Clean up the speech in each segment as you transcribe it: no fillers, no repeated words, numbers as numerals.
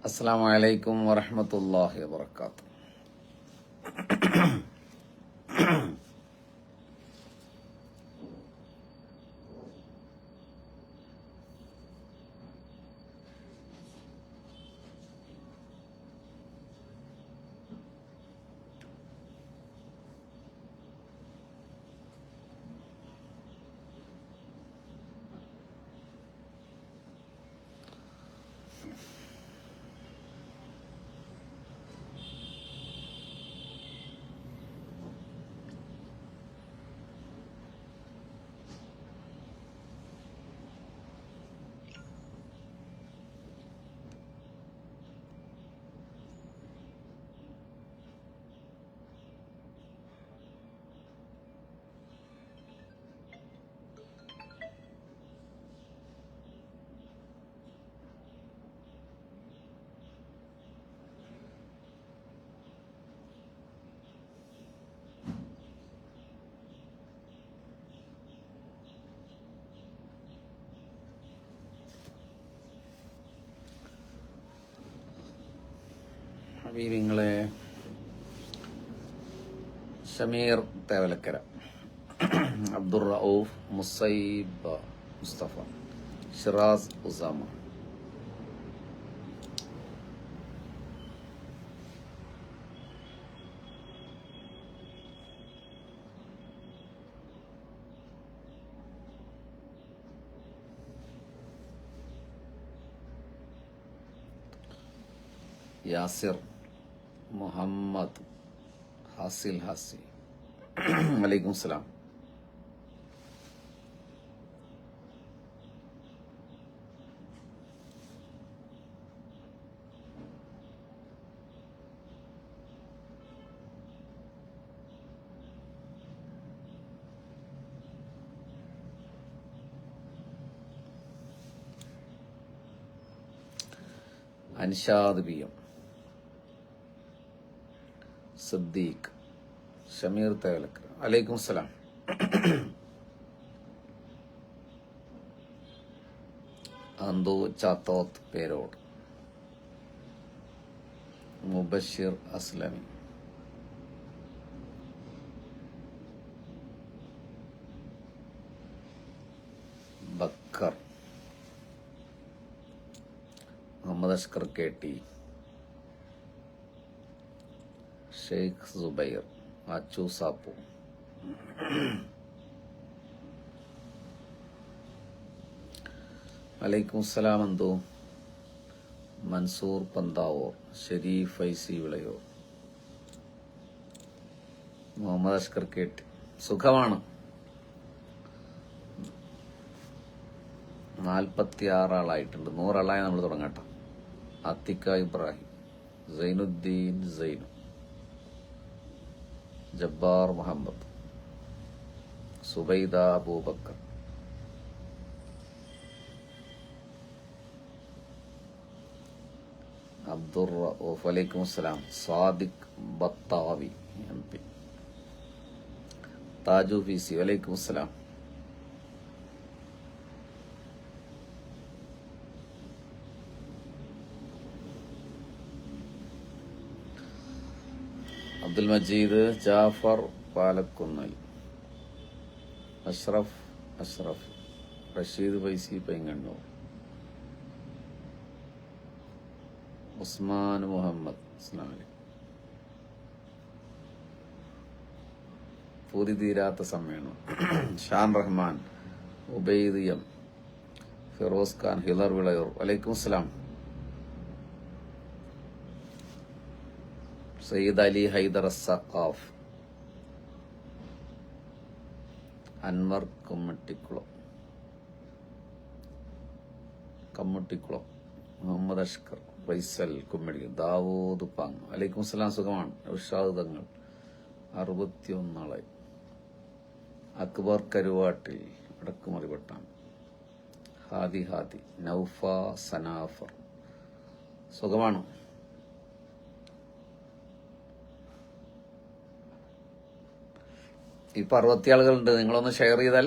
അസ്സലാമു അലൈക്കും വറഹ്മത്തുള്ളാഹി വബറകാതുഹു. ഹബീബിങ്ങളെ, Shameer Thevalakkara, Abdur Rauf, Musaiba Mustafa, Shiraz Usama, Yasir Muhammad, hassle ഹാസി, വലൈക്കും സലാം. അൻഷാദ് ബി എം, സിദ്ദീഖ്, ഷമീർ തേവലക്കര, അലൈക്കും സലാം. അന്തു ചാത്തോത്ത് പേരോട്, മുബഷിർ അസ്ലമി, ബക്കർ, മുഹമ്മദ് അഷ്കർ കെ ടി, ഷെയ്ഖ് സുബൈർ, അച്ചു സാപ്പു, വലൈക്കും സലാം. അന്തു, മൻസൂർ പന്താവൂർ, ഷെരീഫ് ഫൈസി വിളയൂർ, മുഹമ്മദ് അഷ്കർ കെ ടി. സുഖമാണ്. 46 ആളായിട്ടുണ്ട്. 100 ആളായി നമ്മൾ തുടങ്ങട്ടെ. അത്തിക്ക ഇബ്രാഹിം, സൈനുദ്ദീൻ സൈനു, ജബ്ബാർ മുഹമ്മദ്, സുബൈദ അബൂബക്കർ, അബ്ദുർ റഊഫ്, വലൈക്കും സലാം. Sadiq Bathavi M P, Thaju P C, വലൈക്കും സലാം. അബ്ദുൽ മജീദ്, ജാഫർ പാലക്കുന്നൽ, അഷ്റഫ്, റഷീദ് ഫൈസി പൈങ്ങണ്ണൂർ, ഉസ്മാൻ മുഹമ്മദ്, പൂതി തീരാത്ത സമ്മേളനം, ഷാൻ റഹ്മാൻ, ഉബൈദ് എം, ഫിറോസ് ഖാൻ, ഹിലർ വിളയൂർ, വലൈക്കും സലാം. സയ്യിദ് അലി ഹൈദർ സഖാഫ്, അൻവർ കമ്മട്ടിക്കുളം, മുഹമ്മദ് അഷ്കർ, ഫൈസൽ കുമ്മടി, ദാവൂദ് പാങ്, വലൈക്കും സലാം. സുഖമാണ്. ഉഷാദ് തങ്ങൾ, 61 ആളായി. അക്ബർ കരുവാട്ടിൽ, അടക്കുമറിവട്ടാൻ, ഹാദി, നൗഫ സനാഫർ, സുഖമാണ്. ഇപ്പൊ 60 ആളുകളുണ്ട്. നിങ്ങളൊന്ന് ഷെയർ ചെയ്താൽ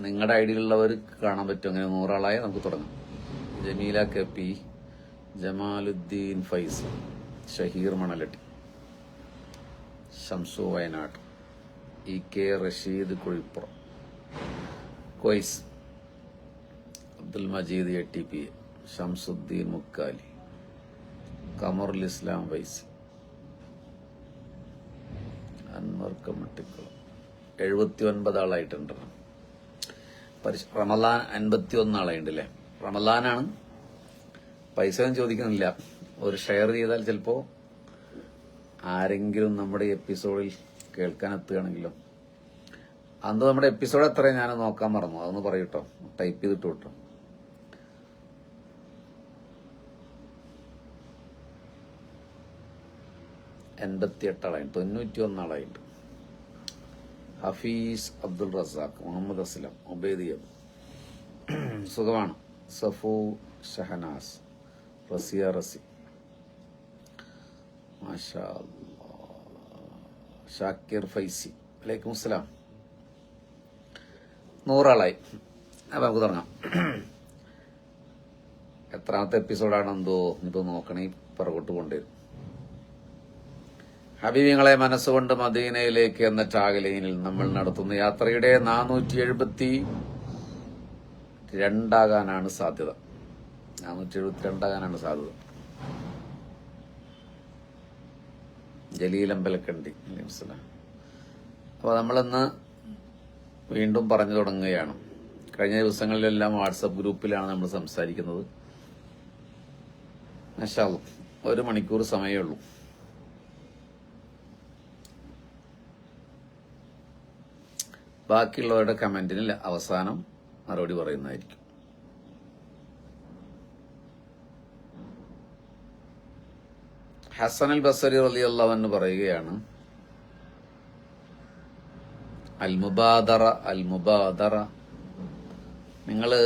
നിങ്ങളുടെ ഐഡിയിലുള്ളവർക്ക് കാണാൻ പറ്റും. അങ്ങനെ 100 ആളായി നമുക്ക് തുടങ്ങാം. Jameela K P, Jamaluddin Faizy, Shaheer Manalatti, Shamsu Wayanad, EK Rasheed Kuzhippuram, Koys, Abdul Majeed ATP, Shamsuddin Mukkali, Kamarul Islam Vaisi, Anwar Kammattikulam. 79 ആളായിട്ടുണ്ട്. റമദാൻ 51 ആളായിണ്ടല്ലേ. റമദാനാണ്. പൈസ ഒന്നും ചോദിക്കുന്നില്ല. ഒരു ഷെയർ ചെയ്താൽ ചിലപ്പോൾ ആരെങ്കിലും നമ്മുടെ എപ്പിസോഡിൽ കേൾക്കാൻ എത്തുകയാണെങ്കിലോ. അന്ന് നമ്മുടെ എപ്പിസോഡ് എത്രയും ഞാൻ നോക്കാൻ മറന്നു. അതൊന്ന് പറയൂട്ടോ, ടൈപ്പ് ചെയ്തിട്ട് കേട്ടോ. ആളായിട്ട് 91 ആളായിട്ട്. ഹഫീസ് അബ്ദുൾ റസാഖ്, മുഹമ്മദ് അസ്ലം, ഉബൈദിയ, സുഖമാണ്. സഫു ഷഹനാസ്, റസിയ റസി, മാഷാ അല്ലാഹ്, ഷാക്കിർ ഫൈസി, വലൈക്കും അസ്സലാം. 100 ആളായി. അപ്പം നമുക്ക് തുടങ്ങാം. എത്രാമത്തെ എപ്പിസോഡാണെന്തോ ഇനിയിപ്പോൾ നോക്കണേ, പുറകോട്ട് കൊണ്ടുവരും. ഹബീബിങ്ങളെ, മനസ്സുകൊണ്ട് മദീനയിലേക്ക് എന്ന ടാഗ്ലൈനിൽ നമ്മൾ നടത്തുന്ന യാത്രയുടെ 472 ആകാനാണ് സാധ്യത. 472 ആകാനാണ് സാധ്യത. ജലീലമ്പലക്കണ്ടി. അപ്പോൾ നമ്മളിന്ന് വീണ്ടും പറഞ്ഞു തുടങ്ങുകയാണ്. കഴിഞ്ഞ ദിവസങ്ങളിലെല്ലാം വാട്സപ്പ് ഗ്രൂപ്പിലാണ് നമ്മൾ സംസാരിക്കുന്നത്. മാഷാ അല്ലാഹ്, 1 മണിക്കൂർ സമയമേ ഉള്ളൂ. ബാക്കിയുള്ളവരുടെ കമന്റിന് അവസാനം മറുപടി പറയുന്നതായിരിക്കും. ഹസൻ അൽ ബസരി റളിയല്ലാഹു അൻഹു പറയുകയാണ്, അൽ മുബാദറ, നിങ്ങള്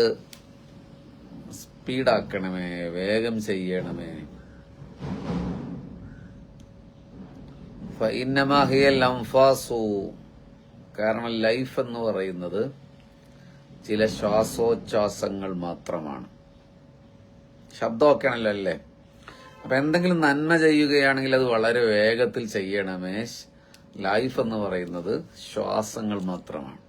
സ്പീഡാക്കണമേ, വേഗം ചെയ്യണമേ. ഫഇന്നമാ ഹിയൽ അൻഫാസു, കാരണം ലൈഫ് എന്ന് പറയുന്നത് ചില ശ്വാസോച്ഛ്വാസങ്ങൾ മാത്രമാണ്. ശബ്ദമൊക്കെ ആണല്ലോ അല്ലേ. അപ്പൊ എന്തെങ്കിലും നന്മ ചെയ്യുകയാണെങ്കിൽ അത് വളരെ വേഗത്തിൽ ചെയ്യണമേ. ലൈഫ് എന്ന് പറയുന്നത് ശ്വാസങ്ങൾ മാത്രമാണ്.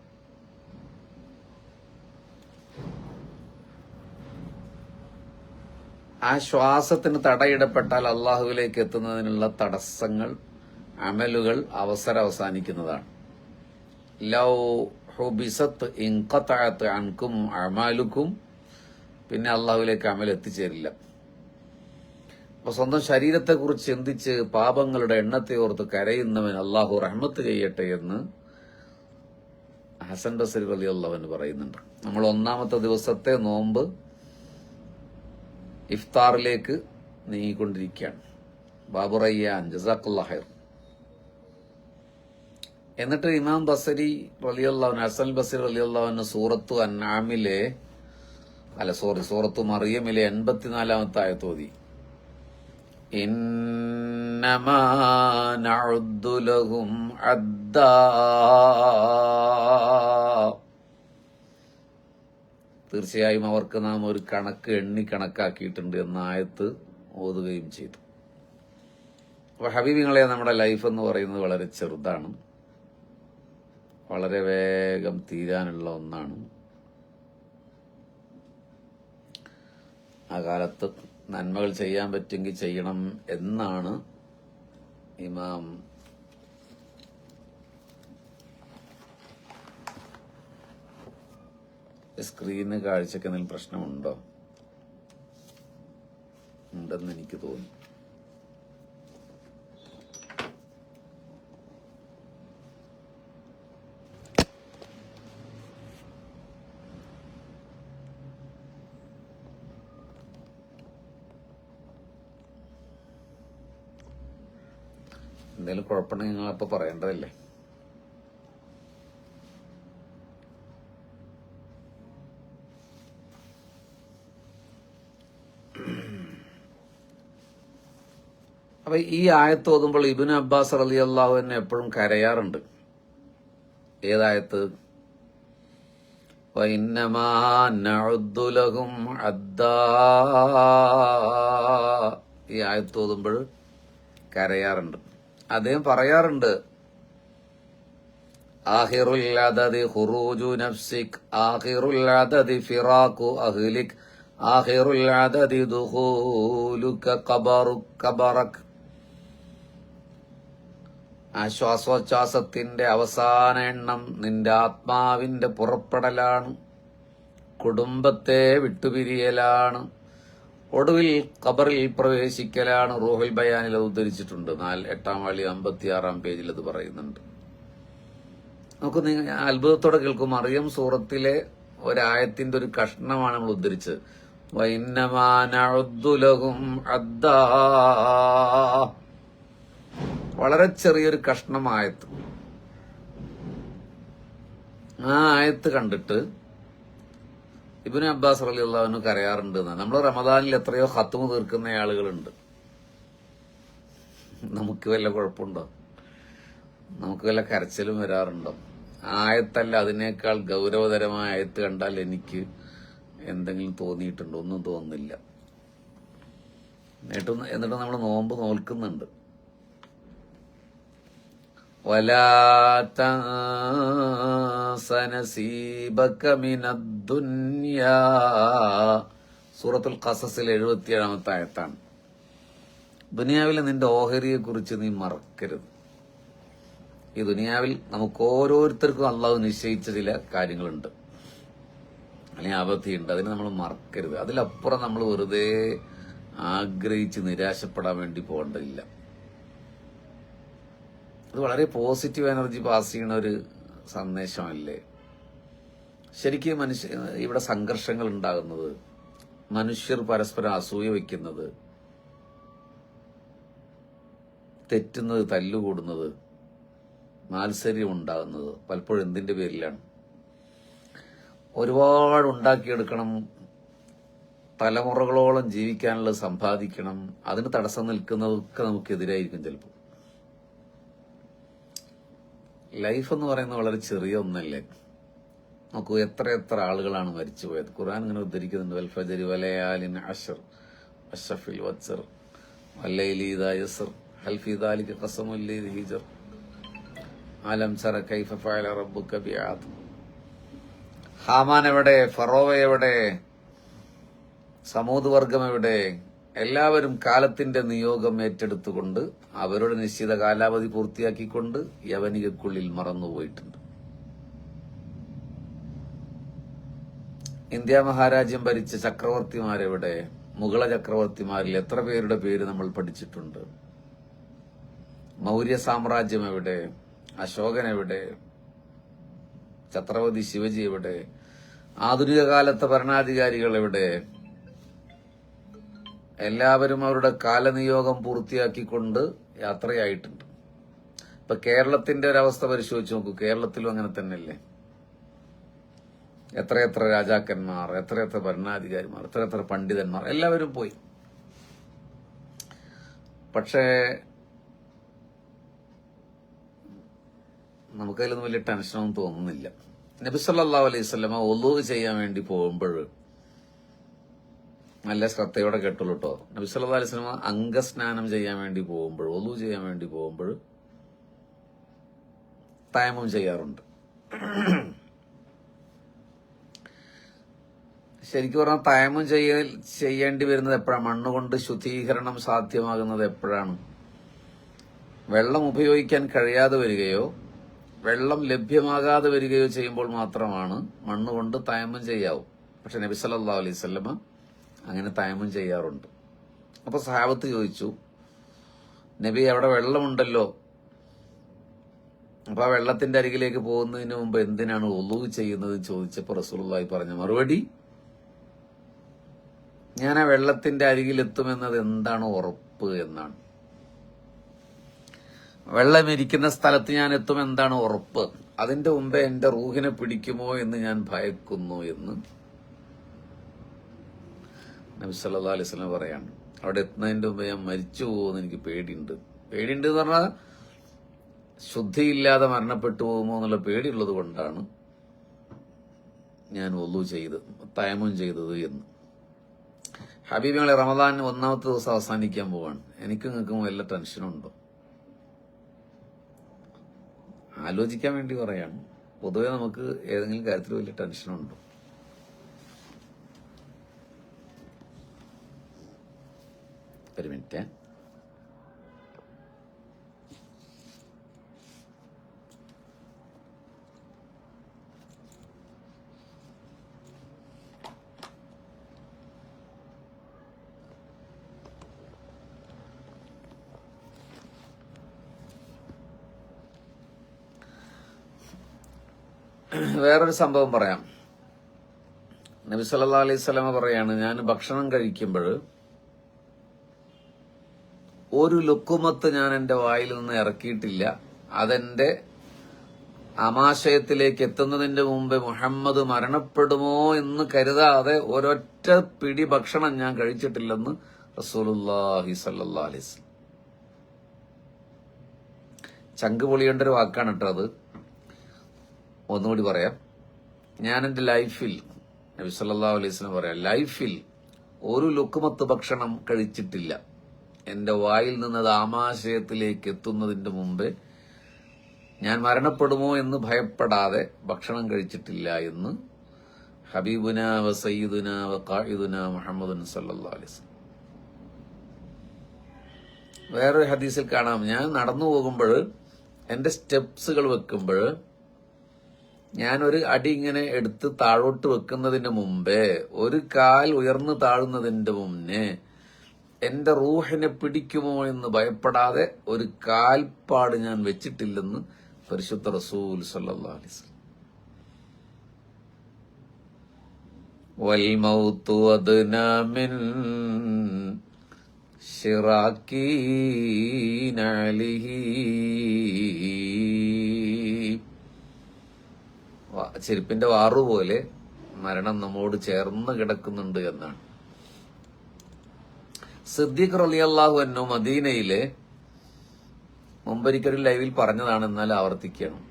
ആ ശ്വാസത്തിന് തടയിടപ്പെട്ടാൽ അള്ളാഹുവിലേക്ക് എത്തുന്നതിനുള്ള തടസ്സങ്ങൾ, അമലുകൾ അവസാനിക്കുന്നതാണ്. ലൗ ഹുബിസത്ത് ഇൻഖതഅത് അൻകും അമാലുക്കും, പിന്നെ അള്ളാഹുവിലേക്ക് അമൽ എത്തിച്ചേരില്ല. അപ്പൊ സ്വന്തം ശരീരത്തെക്കുറിച്ച് ചിന്തിച്ച് പാപങ്ങളുടെ എണ്ണത്തെ ഓർത്ത് കരയുന്നവൻ അള്ളാഹു റഹ്മത്ത് ചെയ്യട്ടെ എന്ന് ഹസൻ ബസരി റളിയല്ലാഹു അൻഹു പറയുന്നുണ്ട്. നമ്മൾ 1-ാമത്തെ ദിവസത്തെ നോമ്പ് ഇഫ്താറിലേക്ക് നീങ്ങിക്കൊണ്ടിരിക്കുകയാണ്. ബാബു റയ്യാൻ, ജസാഖുല്ലാഹ് ഖൈർ. എന്നിട്ട് ഇമാം ബസരി റളിയല്ലാഹു അൻഹു, ഹസൻ ബസരി റളിയല്ലാഹു അൻഹു സൂറത്തു അൻആമിലെ സൂറത്തു മറിയമിലെ 84-ാമത്തെ ആയത്ത് ഓതി. ഇന്നമാ നഅുദ്ദു ലഹും അദ്ദാ, തീർച്ചയായും അവർക്ക് നാം ഒരു കണക്ക് കണക്കാക്കിയിട്ടുണ്ട് എന്ന ആയത്ത് ഓതുകയും ചെയ്തു. അപ്പൊ ഹബീബിങ്ങളെ, നമ്മുടെ ലൈഫ് എന്ന് പറയുന്നത് വളരെ ചെറുതാണ്, വളരെ വേഗം തീരാനുള്ള ഒന്നാണ്. ആ കാലത്ത് നന്മകൾ ചെയ്യാൻ പറ്റുമെങ്കിൽ ചെയ്യണം എന്നാണ് ഇമാം സ്ക്രീന് കാഴ്ചക്ക് എന്തെങ്കിലും പ്രശ്നമുണ്ടോ? ഉണ്ടെന്ന് എനിക്ക് തോന്നി. എന്തെങ്കിലും കുഴപ്പമുണ്ടെങ്കിൽ നിങ്ങളപ്പോൾ പറയേണ്ടതല്ലേ. അപ്പൊ ഈ ആയത്ത് ഓതുമ്പോൾ ഇബ്നു അബ്ബാസ് റളിയല്ലാഹു അൻഹു എപ്പോഴും കരയാറുണ്ട്. ഏതായത്ത്? വഇന്നമാ നഅുദ്ദു ലഹും അദ്ദാ, ആയത്തോതുമ്പോൾ കരയാറുണ്ട്. അദ്ദേഹം പറയാറുണ്ട്, ആഖിറുൽ അദദി ഖുറൂജു നഫ്സിക്, ആഖിറുൽ അദദി ഫിറാഖു അഹ്ലിക്, ആഖിറുൽ അദദി ദുഖൂലുക ഖബറക്. ശ്വാസോച്ഛ്വാസത്തിന്റെ അവസാന എണ്ണം നിന്റെ ആത്മാവിന്റെ പുറപ്പെടലാണ്, കുടുംബത്തെ വിട്ടുപിരിയലാണ്, ഒടുവിൽ ഖബറിൽ പ്രവേശിക്കലാണ്. റൂഹുൽ ബയാനിൽ അത് ഉദ്ധരിച്ചിട്ടുണ്ട്. 8-ാം വാല്യം 56-ാം പേജിൽ അത് പറയുന്നുണ്ട്. നമുക്ക് അത്ഭുതത്തോടെ കേൾക്കും. മറിയം സൂറത്തിലെ ഒരായത്തിന്റെ ഒരു കഷ്ണമാണ് നമ്മൾ ഉദ്ധരിച്ചത്. വഇന്നമാ നഉദ്ദു ലഹും അദ്ദാ. വളരെ ചെറിയൊരു കഷ്ണം ആയത്ത്. ആ ആയത്ത് കണ്ടിട്ട് ഇബ്നു അബ്ബാസ് റളിയല്ലാഹു അൻഹു കരയാറുണ്ട്. നമ്മൾ റമദാനിൽ എത്രയോ ഖത്മ് തീർക്കുന്ന ആളുകളുണ്ട്. നമുക്ക് വല്ല കുഴപ്പമുണ്ടോ? നമുക്ക് വല്ല കരച്ചിലും വരാറുണ്ടോ? ആയത്തല്ല, അതിനേക്കാൾ ഗൗരവതരമായ ആയത്ത് കണ്ടാൽ എനിക്ക് എന്തെങ്കിലും തോന്നിയിട്ടുണ്ടോ? ഒന്നും തോന്നുന്നില്ല. എന്നിട്ട് നമ്മൾ നോമ്പ് നോൽക്കുന്നുണ്ട്. വലാ തൻസ നസീബക മിനദ്ദുനിയാ. സൂറത്തുൽ ഖസസിൽ 77-ാമത്തെ ആയത്താണ്. ദുനിയാവിലെ നിന്റെ ഓഹരിയെ കുറിച്ച് നീ മറക്കരുത്. ഈ ദുനിയാവിൽ നമുക്ക് ഓരോരുത്തർക്കും അള്ളാഹു നിശ്ചയിച്ച ചില കാര്യങ്ങളുണ്ട്, അല്ലെങ്കിൽ അവധിയുണ്ട്. അതിനെ നമ്മൾ മറക്കരുത്. അതിലപ്പുറം നമ്മൾ വെറുതെ ആഗ്രഹിച്ച് നിരാശപ്പെടാൻ വേണ്ടി പോകേണ്ടതില്ല. അത് വളരെ പോസിറ്റീവ് എനർജി പാസ് ചെയ്യുന്ന ഒരു സന്ദേശമല്ലേ? ശരിക്കും ഇവിടെ സംഘർഷങ്ങൾ ഉണ്ടാകുന്നത്, മനുഷ്യർ പരസ്പരം അസൂയ വയ്ക്കുന്നത്, തെറ്റുന്നത്, തല്ലുകൂടുന്നത്, മാത്സര്യം ഉണ്ടാകുന്നത് പലപ്പോഴും എന്തിന്റെ പേരിലാണ്? ഒരുപാട് ഉണ്ടാക്കിയെടുക്കണം, തലമുറകളോളം ജീവിക്കാനുള്ളത് സമ്പാദിക്കണം. അതിന് തടസ്സം നിൽക്കുന്നതൊക്കെ നമുക്കെതിരായിരിക്കും ചിലപ്പോൾ. ലൈഫ് എന്ന് പറയുന്നത് വളരെ ചെറിയ ഒന്നല്ലേ? നോക്കൂ, എത്ര ആളുകളാണ് മരിച്ചുപോയത്. ഖുർആൻ ഇങ്ങനെ ഉദ്ധരിക്കുന്നുണ്ട്. വൽ ഫജ്രി വലയാലിൻ അശ്ർ വശഫിൽ വത്സർ വല്ലൈലി ഇദാ യസ്ർ ഹൽ ഫീ ദാലിക ഖസമുൽ ലിദി ഹിജർ അലം തറ കൈഫ ഫഅല റബ്ബുക ബിആദ്. ഹാമാൻ എവിടെ? ഫറോവ എവിടെ? സമൂദ് വർഗം എവിടെ? എല്ലാവരും കാലത്തിന്റെ നിയോഗം ഏറ്റെടുത്തുകൊണ്ട് അവരുടെ നിശ്ചിത കാലാവധി പൂർത്തിയാക്കിക്കൊണ്ട് യവനികക്കുള്ളിൽ മറന്നുപോയിട്ടുണ്ട്. ഇന്ത്യ മഹാരാജ്യം ഭരിച്ച ചക്രവർത്തിമാരെവിടെ? മുഗള ചക്രവർത്തിമാരിൽ എത്ര പേരുടെ പേര് നമ്മൾ പഠിച്ചിട്ടുണ്ട്? മൗര്യ സാമ്രാജ്യം എവിടെ? അശോകൻ എവിടെ? ഛത്രപതി ശിവജി എവിടെ? ആധുനിക കാലത്തെ ഭരണാധികാരികൾ എവിടെ? എല്ലാവരും അവരുടെ കാലനിയോഗം പൂർത്തിയാക്കിക്കൊണ്ട് യാത്രയായിട്ടുണ്ട്. ഇപ്പൊ കേരളത്തിന്റെ ഒരവസ്ഥ പരിശോധിച്ച് നോക്കൂ. കേരളത്തിലും അങ്ങനെ തന്നെയല്ലേ? എത്രയെത്ര രാജാക്കന്മാർ, എത്രയെത്ര ഭരണാധികാരിമാർ, എത്രയെത്ര പണ്ഡിതന്മാർ, എല്ലാവരും പോയി. പക്ഷേ നമുക്കതിലൊന്നും വലിയ ടെൻഷനൊന്നും തോന്നുന്നില്ല. നബി സല്ലല്ലാഹു അലൈഹി വസല്ലമ ഒളൂ ചെയ്യാൻ വേണ്ടി പോകുമ്പോൾ നല്ല ശ്രദ്ധയോടെ കേട്ടുള്ളൂ കേട്ടോ. നബി സല്ലല്ലാഹു അലൈഹി വസല്ലമ അംഗസ്നാനം ചെയ്യാൻ വേണ്ടി പോകുമ്പോൾ, ഒളൂ ചെയ്യാൻ വേണ്ടി പോകുമ്പോൾ തയമ്മം ചെയ്യാറുണ്ട്. ശരിക്കും പറഞ്ഞാൽ തയമ്മം ചെയ്യേണ്ടി വരുന്നത് എപ്പോഴാണ്? മണ്ണുകൊണ്ട് ശുദ്ധീകരണം സാധ്യമാകുന്നത് എപ്പോഴാണ്? വെള്ളം ഉപയോഗിക്കാൻ കഴിയാതെ വരികയോ വെള്ളം ലഭ്യമാകാതെ വരികയോ ചെയ്യുമ്പോൾ മാത്രമാണ് മണ്ണുകൊണ്ട് തയമ്മം ചെയ്യാവൂ. പക്ഷെ നബി സല്ലല്ലാഹു അലൈഹി വസല്ലമ അങ്ങനെ തയമ്മം ചെയ്യാറുണ്ട്. അപ്പൊ സഹാബത്ത് ചോദിച്ചു, നബി അവിടെ വെള്ളമുണ്ടല്ലോ, അപ്പൊ ആ വെള്ളത്തിന്റെ അരികിലേക്ക് പോകുന്നതിന് മുമ്പ് എന്തിനാണ് ഒളൂ ചെയ്യുന്നത് ചോദിച്ചപ്പോൾ റസൂലുള്ളാഹി പറഞ്ഞ മറുപടി, ഞാൻ ആ വെള്ളത്തിന്റെ അരികിലെത്തുമെന്നത് എന്താണ് ഉറപ്പ് എന്നാണ്. വെള്ളം ഇരിക്കുന്ന സ്ഥലത്ത് ഞാൻ എത്തും എന്താണ് ഉറപ്പ്? അതിന്റെ മുമ്പേ എന്റെ റൂഹിനെ പിടിക്കുമോ എന്ന് ഞാൻ ഭയക്കുന്നു എന്ന് നബി സല്ലല്ലാഹു അലൈഹി വസല്ലം പറയാണ്. അവിടെ എത്തുന്നതിന്റെ മുമ്പ് ഞാൻ മരിച്ചു പോകുമെന്ന് എനിക്ക് പേടിയുണ്ട്. പേടിയുണ്ട് എന്ന് പറഞ്ഞാൽ ശുദ്ധിയില്ലാതെ മരണപ്പെട്ടു പോകുമോ എന്നുള്ള പേടിയുള്ളത് കൊണ്ടാണ് ഞാൻ ഒളൂ ചെയ്ത് തയമ്മം ചെയ്തത് എന്ന്. ഹബീബിങ്ങളെ, റമദാൻ ഒന്നാമത്തെ ദിവസം അവസാനിക്കാൻ പോവാണ്. എനിക്കും നിങ്ങൾക്കും വല്ല ടെൻഷനുണ്ടോ? ആലോചിക്കാൻ വേണ്ടി പറയാണ്. പൊതുവെ നമുക്ക് ഏതെങ്കിലും കാര്യത്തിൽ വലിയ ടെൻഷനുണ്ടോ? ഒരു മിനിറ്റ്. വേറൊരു സംഭവം പറയാം. നബി സല്ലല്ലാഹു അലൈഹി വസല്ലമ പറയാണ്, ഞാൻ ഭക്ഷണം കഴിക്കുമ്പോൾ ഒരു ലുക്കുമത്ത് ഞാൻ എന്റെ വായിൽ നിന്ന് ഇറക്കിയിട്ടില്ല. അതെന്റെ ആമാശയത്തിലേക്ക് എത്തുന്നതിന്റെ മുമ്പ് മുഹമ്മദ് മരണപ്പെടുമോ എന്ന് കരുതാതെ ഒരൊറ്റ പിടി ഭക്ഷണം ഞാൻ കഴിച്ചിട്ടില്ലെന്ന് റസൂലുള്ളാഹി സ്വല്ലല്ലാഹു അലൈഹി വസല്ലം. ചങ്ക് പൊളിയേണ്ട ഒരു വാക്കാണ് കേട്ടോ അത്. ഒന്നുകൂടി പറയാം. ഞാൻ എന്റെ ലൈഫിൽ, നബി സല്ലല്ലാഹു അലൈഹി വസല്ലം പറയാം, ലൈഫിൽ ഒരു ലുക്കുമത്ത് ഭക്ഷണം കഴിച്ചിട്ടില്ല. എന്റെ വായിൽ നിന്നത് ആമാശയത്തിലേക്ക് എത്തുന്നതിന്റെ മുമ്പ് ഞാൻ മരണപ്പെടുമോ എന്ന് ഭയപ്പെടാതെ ഭക്ഷണം കഴിച്ചിട്ടില്ല എന്ന് ഹബീബുന വ സയ്യിദുന വ ഖായിദുന മുഹമ്മദുൻ സല്ലല്ലാഹു അലൈഹി വസല്ലം. വേറൊരു ഹദീസിൽ കാണാം, ഞാൻ നടന്നു പോകുമ്പോൾ എന്റെ സ്റ്റെപ്സുകൾ വെക്കുമ്പോൾ ഞാനൊരു അടി ഇങ്ങനെ എടുത്ത് താഴോട്ട് വെക്കുന്നതിന് മുമ്പേ, ഒരു കാൽ ഉയർന്നു താഴുന്നതിന്റെ മുന്നേ എന്റെ റൂഹിനെ പിടിക്കുമോ എന്ന് ഭയപ്പെടാതെ ഒരു കാൽപ്പാട് ഞാൻ വെച്ചിട്ടില്ലെന്ന് പരിശുദ്ധ റസൂൽ സല്ലല്ലാഹു അലൈഹി വസല്ലം. വൽ മൗതു അദ്നാ മിൻ ശിറാക്കി നഅലിഹി, ചെരുപ്പിന്റെ വാറുപോലെ മരണം നമ്മോട് ചേർന്ന് കിടക്കുന്നുണ്ട് എന്നാണ്. സിദ്ദീഖ് റളിയല്ലാഹു അൻഹു മദീനയിലെ, മുമ്പൊരിക്കൽ ലൈവിൽ പറഞ്ഞതാണ്, എന്നാൽ ആവർത്തിക്കണം,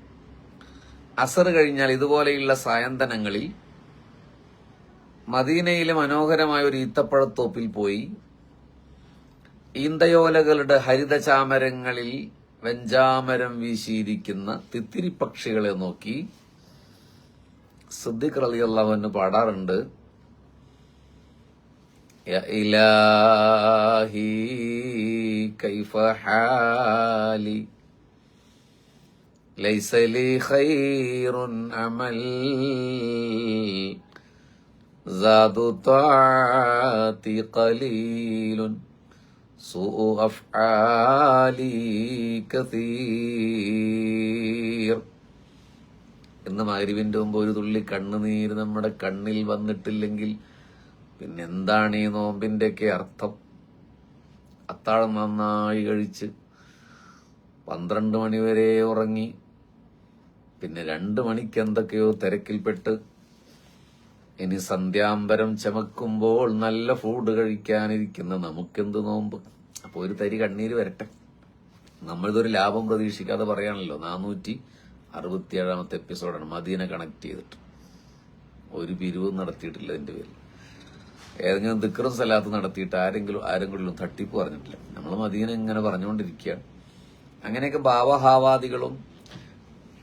അസർ കഴിഞ്ഞാൽ ഇതുപോലെയുള്ള സായന്തനങ്ങളിൽ മദീനയിലെ മനോഹരമായ ഒരു ഈത്തപ്പഴത്തോപ്പിൽ പോയി ഈന്തയോലകളുടെ ഹരിതചാമരങ്ങളിൽ വെഞ്ചാമരം വീശിയിരിക്കുന്ന തിത്തിരി പക്ഷികളെ നോക്കി സിദ്ദീഖ് റളിയല്ലാഹു അൻഹു പാടാറുണ്ട്, യാ ഇലാഹി കൈഫ ഹാലി ലൈസ ലി ഖൈറുൻ അമൽ സാദു തഅതി ഖലീലുൻ സൂഉ അഫ്ആലി കസീർ. ഇന്ന് മഗ്‌രിബിന്റെ മുമ്പ് ഒരു തുള്ളി കണ്ണുനീര് നമ്മുടെ കണ്ണിൽ വന്നിട്ടില്ലെങ്കിൽ പിന്നെന്താണ് ഈ നോമ്പിന്റെയൊക്കെ അർത്ഥം? അത്താഴം നന്നായി കഴിച്ച് 12 മണിവരെ ഉറങ്ങി, പിന്നെ 2 മണിക്ക് എന്തൊക്കെയോ തിരക്കിൽപ്പെട്ട് ഇനി സന്ധ്യാംബരം ചമക്കുമ്പോൾ നല്ല ഫുഡ് കഴിക്കാനിരിക്കുന്ന നമുക്കെന്ത് നോമ്പ്? അപ്പൊ ഒരു തരി കണ്ണീര് വരട്ടെ. നമ്മളിതൊരു ലാഭം പ്രതീക്ഷിക്കാതെ പറയാണല്ലോ. 467 എപ്പിസോഡാണ് മദീന കണക്ട് ചെയ്തിട്ട്. ഒരു പിരിവും നടത്തിയിട്ടില്ല ഇതിന്റെ പേരിൽ. ഏതെങ്കിലും ദിക്റും സലാത്ത് നടത്തിയിട്ട് ആരെങ്കിലും തട്ടിപ്പ് പറഞ്ഞിട്ടില്ല. നമ്മൾ മദീന ഇങ്ങനെ പറഞ്ഞുകൊണ്ടിരിക്കുകയാണ്. അങ്ങനെയൊക്കെ ഭാവഹാവാദികളും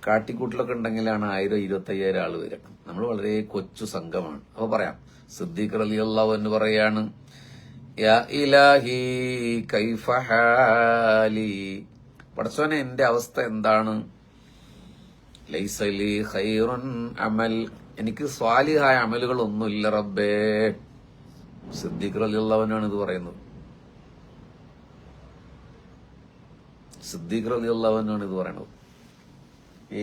കാട്ടിക്കൂട്ടിലൊക്കെ ഉണ്ടെങ്കിലാണ് 1000-25,000 ആള് വരിക. നമ്മൾ വളരെ കൊച്ചു സംഘമാണ്. അപ്പൊ പറയാം, സിദ്ദീഖ് റളിയല്ലാഹു അൻഹു പറയാണ്, യാ ഇലാഹി കൈഫ ഹാലി, പടച്ചോനെ എന്റെ അവസ്ഥ എന്താണ്? ലൈസ ലി ഖൈറുൻ അമൽ, എനിക്ക് സ്വാലിഹായ അമലുകൾ ഒന്നുമില്ല റബ്ബേ. സിദ്ദീഖ് റളിയല്ലാഹു അൻഹു ആണ് ഇത് പറയുന്നത്. സിദ്ദീഖ് റളിയല്ലാഹു അൻഹു ആണ് ഇത് പറയുന്നത്.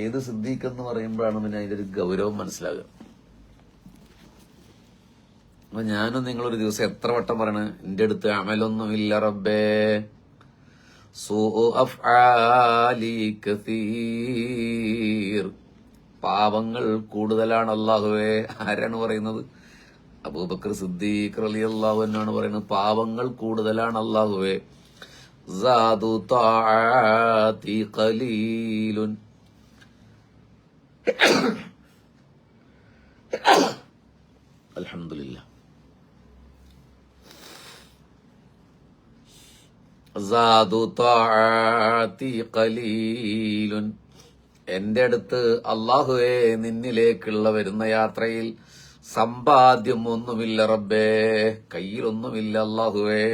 ഏത് സിദ്ദീഖ് എന്ന് പറയുമ്പോഴാണ് പിന്നെ അതിന്റെ ഒരു ഗൗരവം മനസ്സിലാകുക. അപ്പൊ ഞാനും നിങ്ങളൊരു ദിവസം എത്ര വട്ടം പറയണ, എന്റെ അടുത്ത് അമലൊന്നുമില്ല റബ്ബേ, സൂഉ അഫ്ആലി കസീർ, പാപങ്ങൾ കൂടുതലാണ് അല്ലാഹുവേ. ആരാണ് പറയുന്നത്? അബൂബക്കർ സിദ്ദീഖ് റളിയല്ലാഹു അൻഹു ആണ് പറയുന്നത്, പാപങ്ങൾ കൂടുതലാണ് അല്ലാഹുവേ. സാദു തആതി ഖലീലുൻ, അൽഹംദുലില്ലാഹ്. സാദു ത്വാഅതി ഖലീലുൻ. എന്റെ അടുത്ത് അല്ലാഹുവേ നിന്നിലേക്കുള്ള വരുന്ന യാത്രയിൽ സമ്പാദ്യം ഒന്നുമില്ല റബ്ബേ, കയ്യിലൊന്നുമില്ല അല്ലാഹുവേ.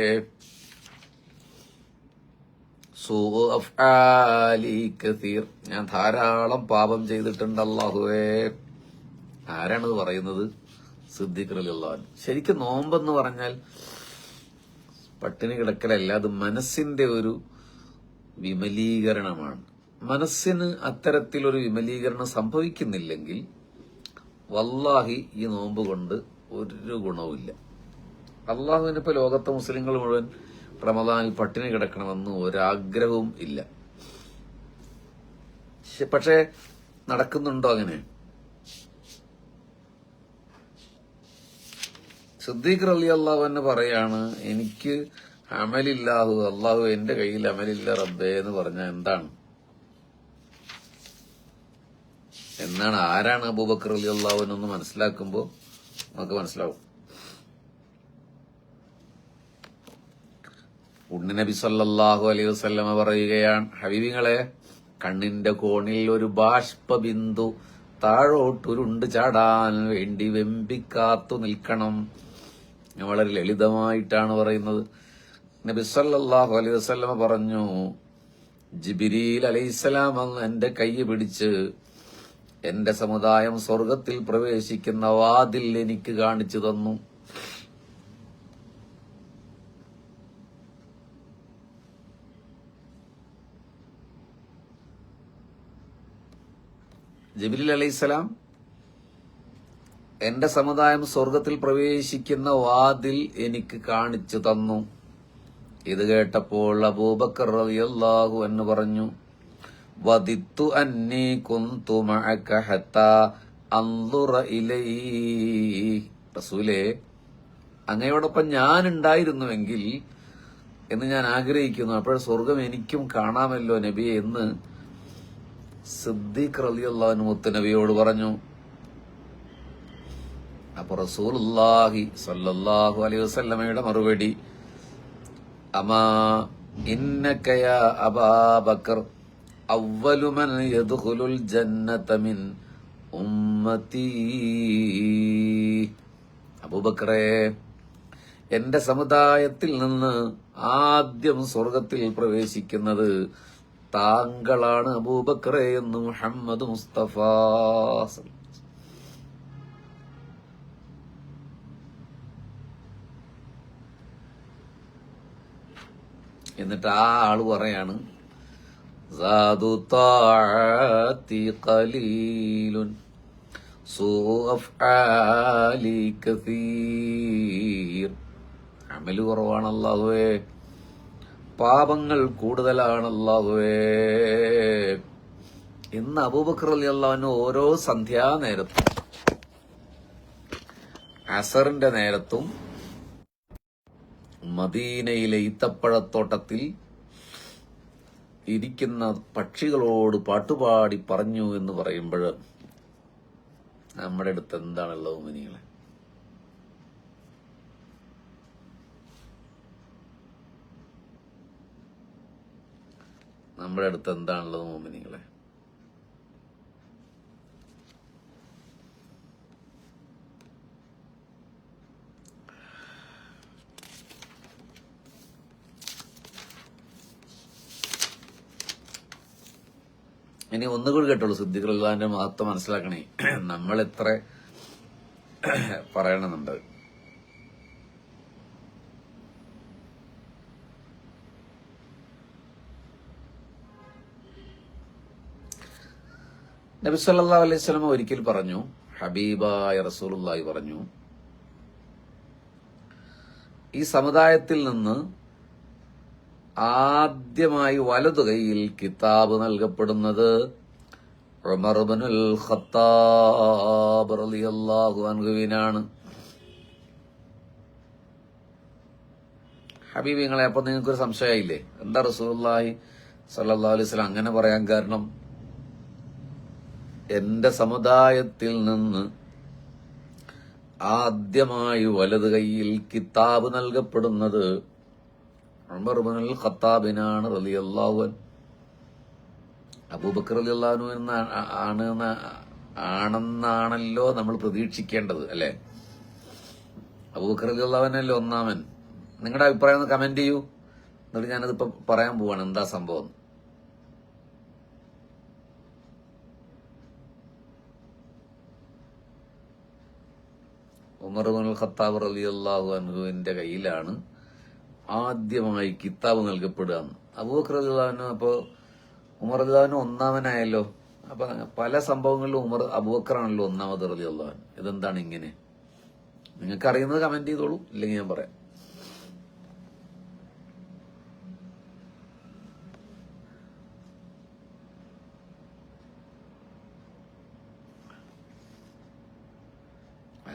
സൂഉ അഫ്ആലി കസീർ, ഞാൻ ധാരാളം പാപം ചെയ്തിട്ടുണ്ട് അല്ലാഹുവേ. ആരാണ് പറയുന്നത്? സിദ്ദീഖ് റളിയല്ലാഹു അൻഹു. ശരിക്കും നോമ്പെന്ന് പറഞ്ഞാൽ പട്ടിണി കിടക്കലല്ല, അത് മനസ്സിന്റെ ഒരു വിമലീകരണമാണ്. മനസ്സിന് അത്തരത്തിലൊരു വിമലീകരണം സംഭവിക്കുന്നില്ലെങ്കിൽ വല്ലാഹി ഈ നോമ്പ് കൊണ്ട് ഒരു ഗുണവുമില്ല. അള്ളാഹുവിനിപ്പോ ലോകത്തെ മുസ്ലിങ്ങൾ മുഴുവൻ റമദാനിൽ പട്ടിണി കിടക്കണമെന്ന് ഒരാഗ്രഹവും ഇല്ല. പക്ഷേ നടക്കുന്നുണ്ടോ അങ്ങനെ? സിദ്ദീഖ് റളിയല്ലാഹു അൻഹു പറയാണ്, എനിക്ക് അമലില്ലാഹു, അള്ളാഹു എന്റെ കയ്യിൽ അമലില്ല റബ്ബേ എന്ന് പറഞ്ഞാൽ എന്നാണ് ആരാണ് അബൂബക്കർ റളിയല്ലാഹു അൻഹു എന്ന് മനസ്സിലാക്കുമ്പോൾ നമുക്ക് മനസ്സിലാവും. ഉണ്ണി സല്ലല്ലാഹു അലൈഹി വസല്ലമ പറയുകയാണ്, ഹബീബിങ്ങളെ, കണ്ണിന്റെ കോണിൽ ഒരു ബാഷ്പബിന്ദു താഴോട്ടുരുണ്ട് ചാടാൻ വേണ്ടി വെമ്പിക്കാത്തു നിൽക്കണം. വളരെ ലളിതമായിട്ടാണ് പറയുന്നത്. നബി സല്ലല്ലാഹു അലൈഹി വസല്ലമ പറഞ്ഞു, ജിബ്രീൽ അലൈഹിസ്സലാം എന്റെ കൈ പിടിച്ച് എന്റെ സമുദായം സ്വർഗത്തിൽ പ്രവേശിക്കുന്ന വാതിൽ എനിക്ക് കാണിച്ചു തന്നു. ജിബ്രീൽ അലൈഹിസ്സലാം എന്റെ സമുദായം സ്വർഗത്തിൽ പ്രവേശിക്കുന്ന വാതിൽ എനിക്ക് കാണിച്ചു തന്നു. ഇത് കേട്ടപ്പോൾ അബൂബക്കർ റളിയല്ലാഹു അൻഹു പറഞ്ഞു, വദിത്തു അന്നി കുന്തു മഅക ഹത്താ അൻദുറ ഇലൈഹി. റസൂലേ, അങ്ങയോടൊപ്പം ഞാൻ ഉണ്ടായിരുന്നുവെങ്കിൽ എന്ന് ഞാൻ ആഗ്രഹിക്കുന്നു, അപ്പോൾ സ്വർഗം എനിക്കും കാണാമല്ലോ നബിയെ എന്ന് സിദ്ദീഖ് റളിയല്ലാഹു അൻഹു മുത്തുനബിയോട് പറഞ്ഞു. അപ്പൊ റസൂലുള്ളാഹി സ്വല്ലല്ലാഹു അലൈഹി വസല്ലമയുടെ മറുപടി, അമാ ഇന്നക യാ അബൂബക്കർ അവ്വലു മൻ യദ്ഖുലുൽ ജന്നത മിൻ ഉമ്മത്തി. അബൂബക്കറേ, എന്റെ സമുദായത്തിൽ നിന്ന് ആദ്യം സ്വർഗത്തിൽ പ്രവേശിക്കുന്നത് താങ്കളാണ് അബൂബക്കറേ എന്ന് മുഹമ്മദ് മുസ്തഫ. എന്നിട്ട് ആ ആള് പറയാണ്, സാദു ത്വാഅതി ഖലീലുൻ സൂഉ അഫ്ആലി കസീർ. അമല് കുറവാണ് അല്ലാഹുവേ, പാപങ്ങൾ കൂടുതലാണ് അല്ലാഹുവേ. ഇന്ന് അബൂബക്കർ റളിയല്ലാഹു അൻഹു ഓരോ സന്ധ്യാനേരത്തും അസറിന്റെ നേരത്തും മദീനയിലെ ഈത്തപ്പഴത്തോട്ടത്തിൽ ഇരിക്കുന്ന പക്ഷികളോട് പാട്ടുപാടി പറഞ്ഞു എന്ന് പറയുമ്പോൾ നമ്മുടെ അടുത്ത് എന്താണുള്ളത് മുഅ്മിനീങ്ങളെ? നമ്മുടെ അടുത്ത് എന്താണുള്ളത് മുഅ്മിനീങ്ങളെ? ഇനി ഒന്നുകൂടി കേട്ടോളൂ, സിദ്ദീഖ് റളിയല്ലാഹു അൻഹുവിന്റെ മഹത്വം മനസ്സിലാക്കണേ. നമ്മൾ എത്ര പറയണമെന്നുണ്ട്. നബി സല്ലല്ലാഹു അലൈഹി വസല്ലം ഒരിക്കൽ പറഞ്ഞു, ഹബീബായ റസൂലുള്ളാഹി പറഞ്ഞു, ഈ സമുദായത്തിൽ നിന്ന് ആദ്യമായി വലതു കൈയിൽ കിതാബ് നൽകപ്പെടുന്നത് ഉമർ ഇബ്നുൽ ഖത്താബ് റളിയല്ലാഹു അൻഹുവിനാണ്. ഹബീബിങ്ങളെ, അപ്പൊ നിങ്ങൾക്കൊരു സംശയമായില്ലേ, എന്താ റസൂലുള്ളാഹി സ്വല്ലല്ലാഹു അലൈഹി വസല്ലം അങ്ങനെ പറയാൻ കാരണം? എന്റെ സമുദായത്തിൽ നിന്ന് ആദ്യമായി വലതു കൈയിൽ കിതാബ് നൽകപ്പെടുന്നത് ഉമർ ഇബ്നുൽ ഖത്താബിനാണ് റളിയല്ലാഹു അൻഹു. അബൂബക്കർ റളിയല്ലാഹു അൻഹു ആണെന്നാണല്ലോ നമ്മൾ പ്രതീക്ഷിക്കേണ്ടത്, അല്ലെ? അബൂബക്കർ റളിയല്ലാഹു അൻഹു ഒന്നാമൻ. നിങ്ങളുടെ അഭിപ്രായം ഒന്ന് കമന്റ് ചെയ്യൂ. എന്നിട്ട് ഞാനതിപ്പോ പറയാൻ പോവാണ് എന്താ സംഭവം. ഉമർ ഇബ്നുൽ ഖത്താബ് റളിയല്ലാഹു അൻഹുവിന്റെ കയ്യിലാണ് ആദ്യമായി കിതാബ് നൽകപ്പെടുക. അബൂബക്കർ റളിയല്ലാഹു അൻഹു അപ്പോ ഉമർ റളിയല്ലാഹു അൻഹു ഒന്നാമനായല്ലോ. അപ്പൊ പല സംഭവങ്ങളിലും അബൂബക്കറാണല്ലോ ഒന്നാമത് റളിയല്ലാഹു അൻഹു. ഇതെന്താണ് ഇങ്ങനെ? നിങ്ങൾക്ക് അറിയുന്നത് കമന്റ് ചെയ്തോളൂ, ഇല്ലെങ്കിൽ ഞാൻ പറയാം.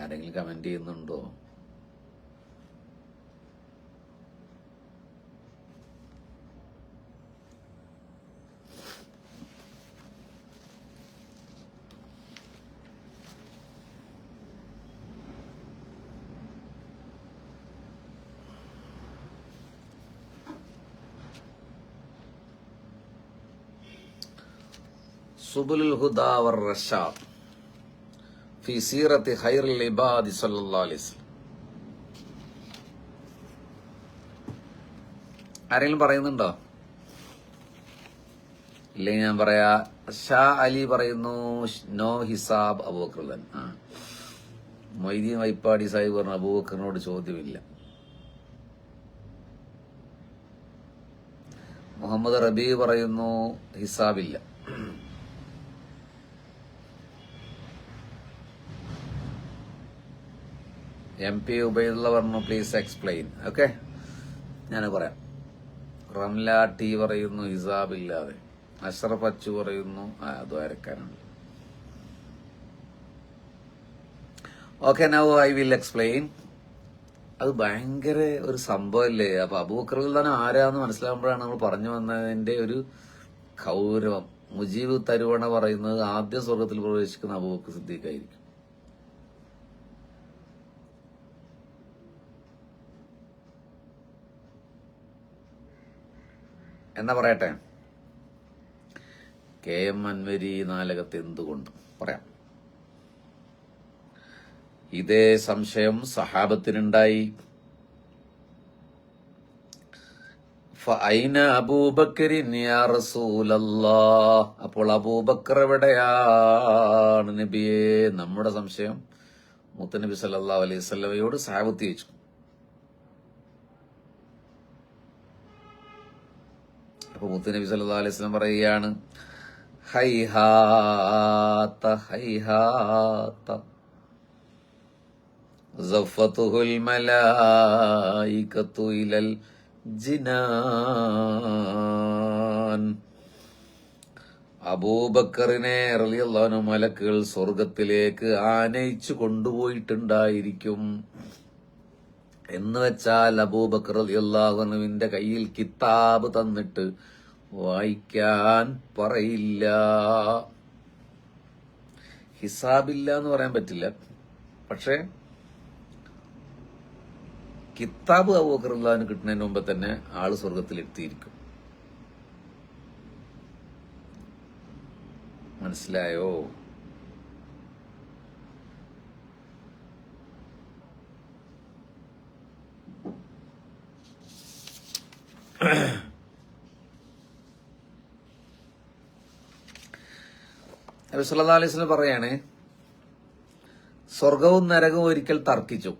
ആരെങ്കിലും കമന്റ് ചെയ്യുന്നുണ്ടോ? സുബുലുൽ ഹുദാ വർ റഷാദ് ഫി സീറത്തി ഖൈറുൽ ഇബാദി സല്ലല്ലാഹു അലൈഹി വസല്ലം. ആരെങ്കിലും പറയുന്നുണ്ടോ? ഇല്ലെങ്കിൽ ഞാൻ പറയാ. ഷാ അലി പറയുന്നു നോ ഹിസാബ് അബൂബക്കർ തന്നെ. മൊയ്തീൻ വൈപ്പാടി സാഹിബ് പറഞ്ഞു അബൂബക്കറിനോട് ചോദ്യമില്ല. മുഹമ്മദ് റബീ പറയുന്നു ഹിസാബില്ല. എം പി ഉബൈദുള്ള പറഞ്ഞു പ്ലീസ് എക്സ്പ്ലെയിൻ. ഓക്കെ, ഞാൻ പറയാം. റംല ടി പറയുന്നു ഹിസാബില്ലാതെ. അഷ്റഫ് അച്ചു പറയുന്നു അത് വരക്കാനുണ്ട്. Okay, now I will explain. അത് ഭയങ്കര ഒരു സംഭവമല്ലേ. അപ്പൊ അബൂബക്കർ തന്നെ ആരാന്ന് മനസ്സിലാകുമ്പോഴാണ് നമ്മൾ പറഞ്ഞു വന്നതിന്റെ ഒരു ഗൗരവം. മുജീബ് തരുവണ പറയുന്നത് ആദ്യ സ്വർഗത്തിൽ പ്രവേശിക്കുന്ന അബൂബക്കർ സിദ്ദീഖായിരിക്കും. എന്നാ പറയട്ടെ. കെ എം അൻവരി നാലകത്ത് എന്തുകൊണ്ട് പറയാം. ഇതേ സംശയം സഹാബത്തിനുണ്ടായി. ഫഅൈന അബൂബക്കറിൻ യാ റസൂലല്ലാഹ്. അപ്പോൾ അബൂബക്കർ എവിടെയാണ് നബിയെ? നമ്മുടെ സംശയം മുത്തനബി സല്ലല്ലാഹു അലൈഹി വസല്ലമയോട് സഹാബത്ത് ചോദിച്ചു. അപ്പൊ മുത്തനബി സല്ലല്ലാഹു അലൈഹി വസല്ലം പറയുകയാണ് ഹൈഹാത്ത ഹൈഹാത്ത സഫത്തുഹുൽ മലായികത്തു ഇലൽ ജിനാൻ. അബൂബക്കറിനെ റളിയല്ലാഹു അൻഹു മലക്കുകൾ സ്വർഗത്തിലേക്ക് ആനയിച്ചു കൊണ്ടുപോയിട്ടുണ്ടായിരിക്കും. എന്ന് വെച്ചാൽ അബൂബക്കർ റളിയല്ലാഹു അൻഹുവിന്റെ കയ്യിൽ കിതാബ് തന്നിട്ട് വായിക്കാൻ പറയില്ല. ഹിസാബില്ല എന്ന് പറയാൻ പറ്റില്ല, പക്ഷെ കിതാബ് അബൂബക്കർ റളിയല്ലാഹു അൻഹു കിട്ടുന്നതിന് മുമ്പ് തന്നെ ആള് സ്വർഗത്തിൽ എത്തിയിരിക്കും. മനസ്സിലായോ? നബി സല്ലല്ലാഹു അലൈഹി വസല്ലം പറയാണ് സ്വർഗവും നരകവും ഒരിക്കൽ തർക്കിച്ചു.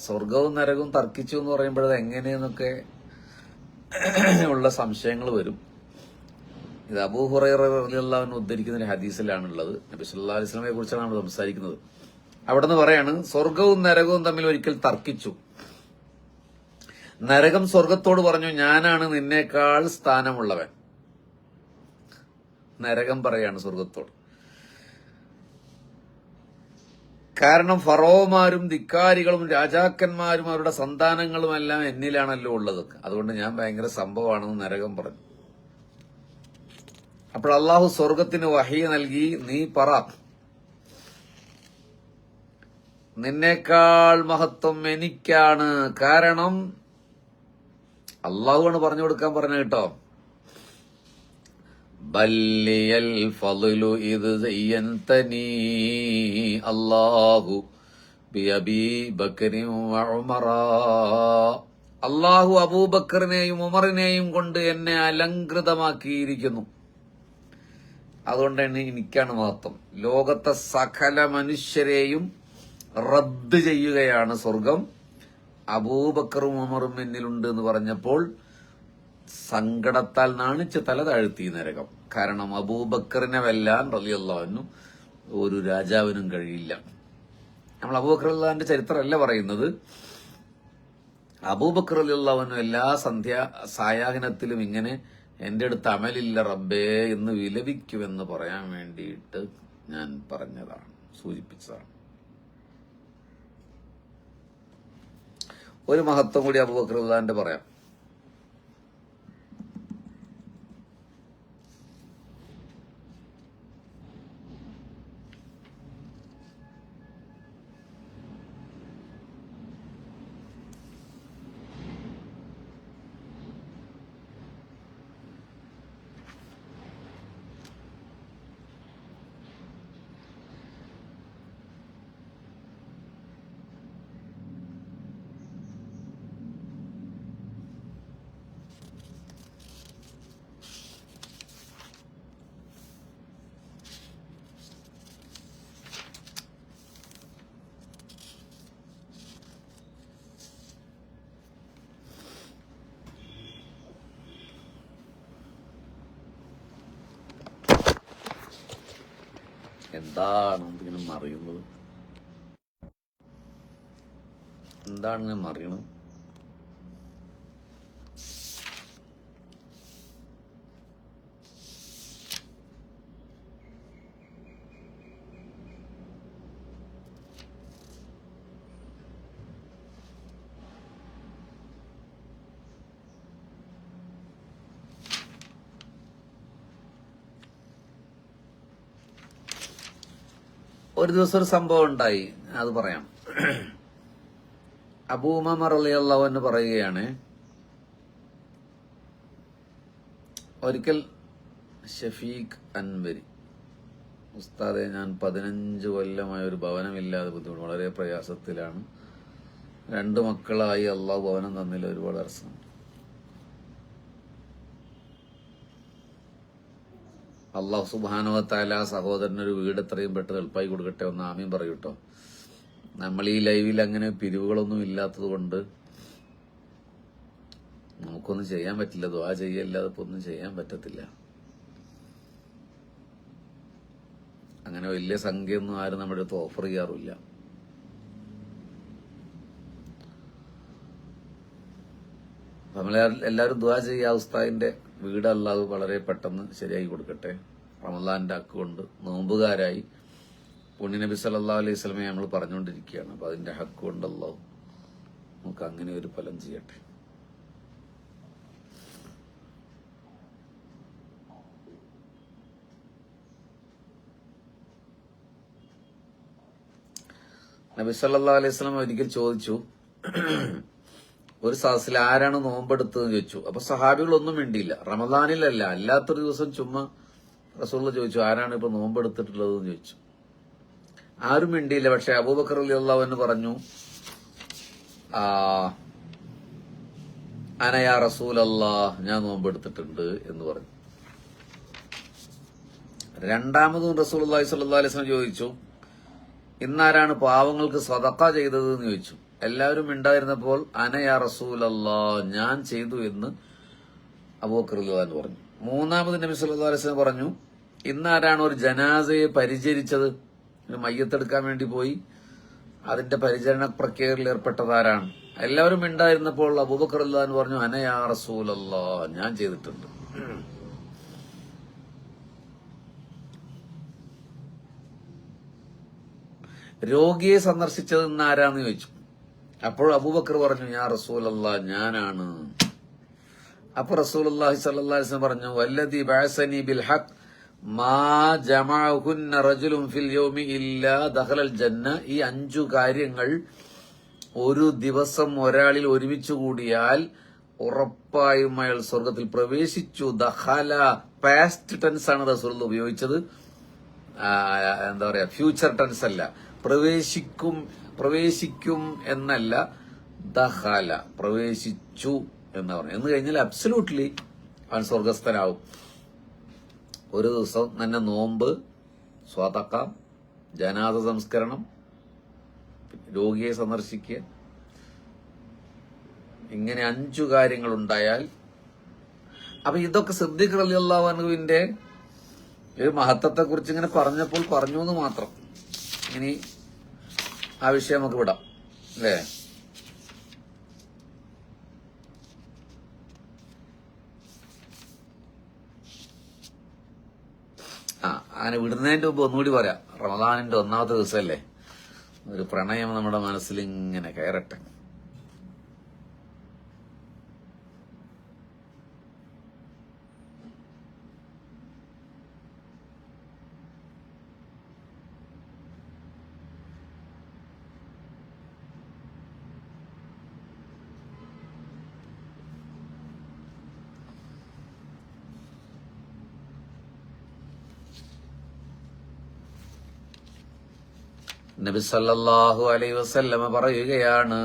സ്വർഗവും നരകവും തർക്കിച്ചു എന്ന് പറയുമ്പോഴത് എങ്ങനെയെന്നൊക്കെ ഉള്ള സംശയങ്ങൾ വരും. ഇത് അബൂ ഹുറൈറ റളിയല്ലാഹു അൻഹു ഉദ്ധരിക്കുന്ന ഒരു ഹദീസിലാണുള്ളത്. നബി സല്ലല്ലാഹു അലൈഹി വസല്ലമയെ കുറിച്ചാണ് നമ്മൾ സംസാരിക്കുന്നത്. അവിടുന്ന് പറയാണ് സ്വർഗവും നരകവും തമ്മിൽ ഒരിക്കൽ തർക്കിച്ചു. നരകം സ്വർഗത്തോട് പറഞ്ഞു ഞാനാണ് നിന്നേക്കാൾ സ്ഥാനമുള്ളവൻ. നരകം പറയാണ് സ്വർഗത്തോട്, കാരണം ഫറോമാരും ധിക്കാരികളും രാജാക്കന്മാരും അവരുടെ സന്താനങ്ങളുമെല്ലാം എന്നിലാണല്ലോ ഉള്ളത്, അതുകൊണ്ട് ഞാൻ ഭയങ്കര സംഭവമാണെന്ന് നരകം പറഞ്ഞു. അപ്പോൾ അള്ളാഹു സ്വർഗത്തിന് വഹി നൽകി, നീ പറ നിന്നേക്കാൾ മഹത്വം എനിക്കാണ്, കാരണം അള്ളാഹുവാണ് പറഞ്ഞു കൊടുക്കാൻ പറഞ്ഞ കേട്ടോ. ബല്ലിയൽ ഫളു ഇത് സയ്യന്തനീ അല്ലാഹു ബിഅബീ ബക്രിൻ വഉമറ. അള്ളാഹു അബൂബക്കറിനെയും ഉമറിനെയും കൊണ്ട് എന്നെ അലങ്കൃതമാക്കിയിരിക്കുന്നു. അതുകൊണ്ട് എനിക്കാണ് മഹത്വം. ലോകത്തെ സകല മനുഷ്യരെയും റദ്ദ് ചെയ്യുകയാണ് സ്വർഗം. അബൂബക്കറും ഉമറും എന്നിലുണ്ട് എന്ന് പറഞ്ഞപ്പോൾ സങ്കടത്താൽ നാണിച്ച് തല താഴ്ത്തി നരകം. കാരണം അബൂബക്കറിനെ വെല്ലാൻ റളിയല്ലാഹു അൻഹു ഒരു രാജാവിനും കഴിയില്ല. നമ്മൾ അബൂബക്കർ റളിയല്ലാഹുവിന്റെ ചരിത്രമല്ല പറയുന്നത്. അബൂബക്കർ റളിയല്ലാഹു അൻഹു എല്ലാ സായാഹ്നത്തിലും ഇങ്ങനെ എന്റെ അടുത്ത് അമലില്ല റബ്ബേ എന്ന് വിലപിക്കുമെന്ന് പറയാൻ വേണ്ടിയിട്ട് ഞാൻ പറഞ്ഞതാണ്, സൂചിപ്പിച്ചതാണ്. ഒരു മഹത്വം കൂടി അബൂബക്കർ റളിയല്ലാഹുവിന്റെ പറയാം. എന്താണ് ഇങ്ങനെ മറിയുന്നത്? എന്താണ് ഇങ്ങനെ മറിയണത്? ഒരു ദിവസം ഒരു സംഭവം ഉണ്ടായി, അത് പറയാം. അബൂ ഉമാമ റളിയല്ലാഹു അൻഹു പറയുകയാണ്, ഒരിക്കൽ ഷഫീഖ് അൻവരി ഉസ്താദെ, ഞാൻ 15 കൊല്ലമായ ഒരു ഭവനമില്ലാതെ ബുദ്ധിമുട്ട്, വളരെ പ്രയാസത്തിലാണ്. 2 മക്കളായി, അള്ളാഹു ഭവനം തന്നില്ല, ഒരുപാട് അർസം. അള്ളാഹു സുബ്ഹാനഹു വ തആല സഹോദരനൊരു വീട് എത്രയും പെട്ടെന്ന് എളുപ്പമായി കൊടുക്കട്ടെ. ഒന്ന് ആമീൻ പറയൂട്ടോ. നമ്മൾ ഈ ലൈവിൽ അങ്ങനെ പിരിവുകളൊന്നും ഇല്ലാത്തത് കൊണ്ട് നമുക്കൊന്നും ചെയ്യാൻ പറ്റില്ല. ദുആ ചെയ്യല്ലാതെ ഇപ്പൊ ഒന്നും ചെയ്യാൻ പറ്റത്തില്ല. അങ്ങനെ വലിയ സംഖ്യയൊന്നും ആരും നമ്മുടെ അടുത്ത് ഓഫർ ചെയ്യാറില്ല. നമ്മളെല്ലാവരും ദുആ ചെയ്യുക, ഉസ്താദിന്റെ വീട് അല്ലാഹു വളരെ പെട്ടെന്ന് ശരിയാക്കി കൊടുക്കട്ടെ. റമളാന്റെ ഹക്കുകൊണ്ട് നോമ്പുകാരായി പുണ്യനബി സല്ലല്ലാഹു അലൈഹി വസല്ലമയെ നമ്മൾ പറഞ്ഞുകൊണ്ടിരിക്കുകയാണ്. അപ്പൊ അതിന്റെ ഹക്കുകൊണ്ട് അല്ലാഹു നമുക്ക് അങ്ങനെ ഒരു ഫലം ചെയ്യട്ടെ. നബി സല്ലല്ലാഹു അലൈഹി വസല്ലം ഒരിക്കൽ ചോദിച്ചു, ഒരു സദസ്സിൽ ആരാണ് നോമ്പെടുത്തതെന്ന് ചോദിച്ചു. അപ്പൊ സഹാബികളൊന്നും മിണ്ടിയില്ല. റമദാനിലല്ല, അല്ലാത്തൊരു ദിവസം ചുമ്മാ റസൂലുള്ളാഹി ചോദിച്ചു, ആരാണ് ഇപ്പൊ നോമ്പെടുത്തിട്ടുള്ളതെന്ന് ചോദിച്ചു. ആരും മിണ്ടിയില്ല. പക്ഷെ അബൂബക്കർ റളിയല്ലാഹു അൻഹു പറഞ്ഞു, അനയാ റസൂലല്ലാഹ്, ഞാൻ നോമ്പെടുത്തിട്ടുണ്ട് എന്ന് പറഞ്ഞു. രണ്ടാമതും റസൂലുള്ളാഹി സ്വല്ലല്ലാഹു അലൈഹി വസല്ലം ചോദിച്ചു, ഇന്നാരാണ് പാവങ്ങൾക്ക് സദഖ ചെയ്തത് എന്ന് ചോദിച്ചു. എല്ലാവരും മിണ്ടായിരുന്നപ്പോൾ അനയാ റസൂലല്ലാഹ്, ഞാൻ ചെയ്തു എന്ന് അബൂബക്കർ റളിയല്ലാഹു അൻഹു പറഞ്ഞു. മൂന്നാമത് നബി സല്ലല്ലാഹു അലൈഹി വസല്ലം പറഞ്ഞു, ഇന്നാരാണ് ഒരു ജനാസയെ പരിചരിച്ചത്, മയ്യത്തെടുക്കാൻ വേണ്ടി പോയി അതിന്റെ പരിചരണ പ്രക്രിയയിൽ ഏർപ്പെട്ടതാരാണ്? എല്ലാവരും മിണ്ടായിരുന്നപ്പോൾ അബൂബക്കർ റളിയല്ലാഹു അൻഹു പറഞ്ഞു, അനയാ റസൂലല്ലാഹ്, ഞാൻ ചെയ്തിട്ടുണ്ട്. രോഗിയെ സന്ദർശിച്ചത് ഇന്ന് ആരാന്ന് ചോദിച്ചു. അപ്പോൾ അബൂബക്കർ പറഞ്ഞു, യാ റസൂലല്ലാഹ്, ഞാനാണ്. അപ്പൊ റസൂലുള്ളാഹി സ്വല്ലല്ലാഹു അലൈഹി വസല്ലം പറഞ്ഞു, വല്ലദി ബഅസനി ബിൽ ഹഖ് മാ ജമഅഹുന്ന റജുലുൻ ഫിൽ യൗമി ഇല്ലാ ദഖലൽ ജന്ന. ഈ 5 കാര്യങ്ങൾ ഒരു ദിവസം ഒരാളിൽ ഒരുമിച്ച് കൂടിയാൽ ഉറപ്പായും അയാൾ സ്വർഗത്തിൽ പ്രവേശിച്ചു. ദഖല പാസ്റ്റ് ടെൻസ് ആണ് റസൂൽ ഉപയോഗിച്ചത്, എന്താ പറയാ, ഫ്യൂച്ചർ ടെൻസ് അല്ല. പ്രവേശിക്കും എന്നല്ല, ദഖല പ്രവേശിച്ചു എന്ന് പറഞ്ഞു. എന്ന് കഴിഞ്ഞാൽ അബ്സല്യൂട്ട്ലി അവൻ സ്വർഗസ്ഥനാവും. ഒരു ദിവസം തന്നെ നോമ്പ്, സ്വതക്ക, ജനാസ സംസ്കരണം, രോഗിയെ സന്ദർശിക്കുക, ഇങ്ങനെ 5 കാര്യങ്ങൾ ഉണ്ടായാൽ, അപ്പൊ ഇതൊക്കെ സിദ്ദീഖ് റളിയല്ലാഹു അൻഹുവിന്റെ ഒരു മഹത്വത്തെ കുറിച്ച് ഇങ്ങനെ പറഞ്ഞപ്പോൾ പറഞ്ഞു എന്ന് മാത്രം. ഇനി ആ വിഷയം നമുക്ക് വിടാം, അല്ലേ? അങ്ങനെ വിടുന്നതിന്റെ മുമ്പ് ഒന്നുകൂടി പറയാം. റമദാനിന്റെ 1ാമത്തെ ദിവസമല്ലേ, ഒരു പ്രണയം നമ്മുടെ മനസ്സിൽ ഇങ്ങനെ കയറട്ടെ. നബി സല്ലല്ലാഹു അലൈഹി വസല്ലമ പറയുകയാണ്,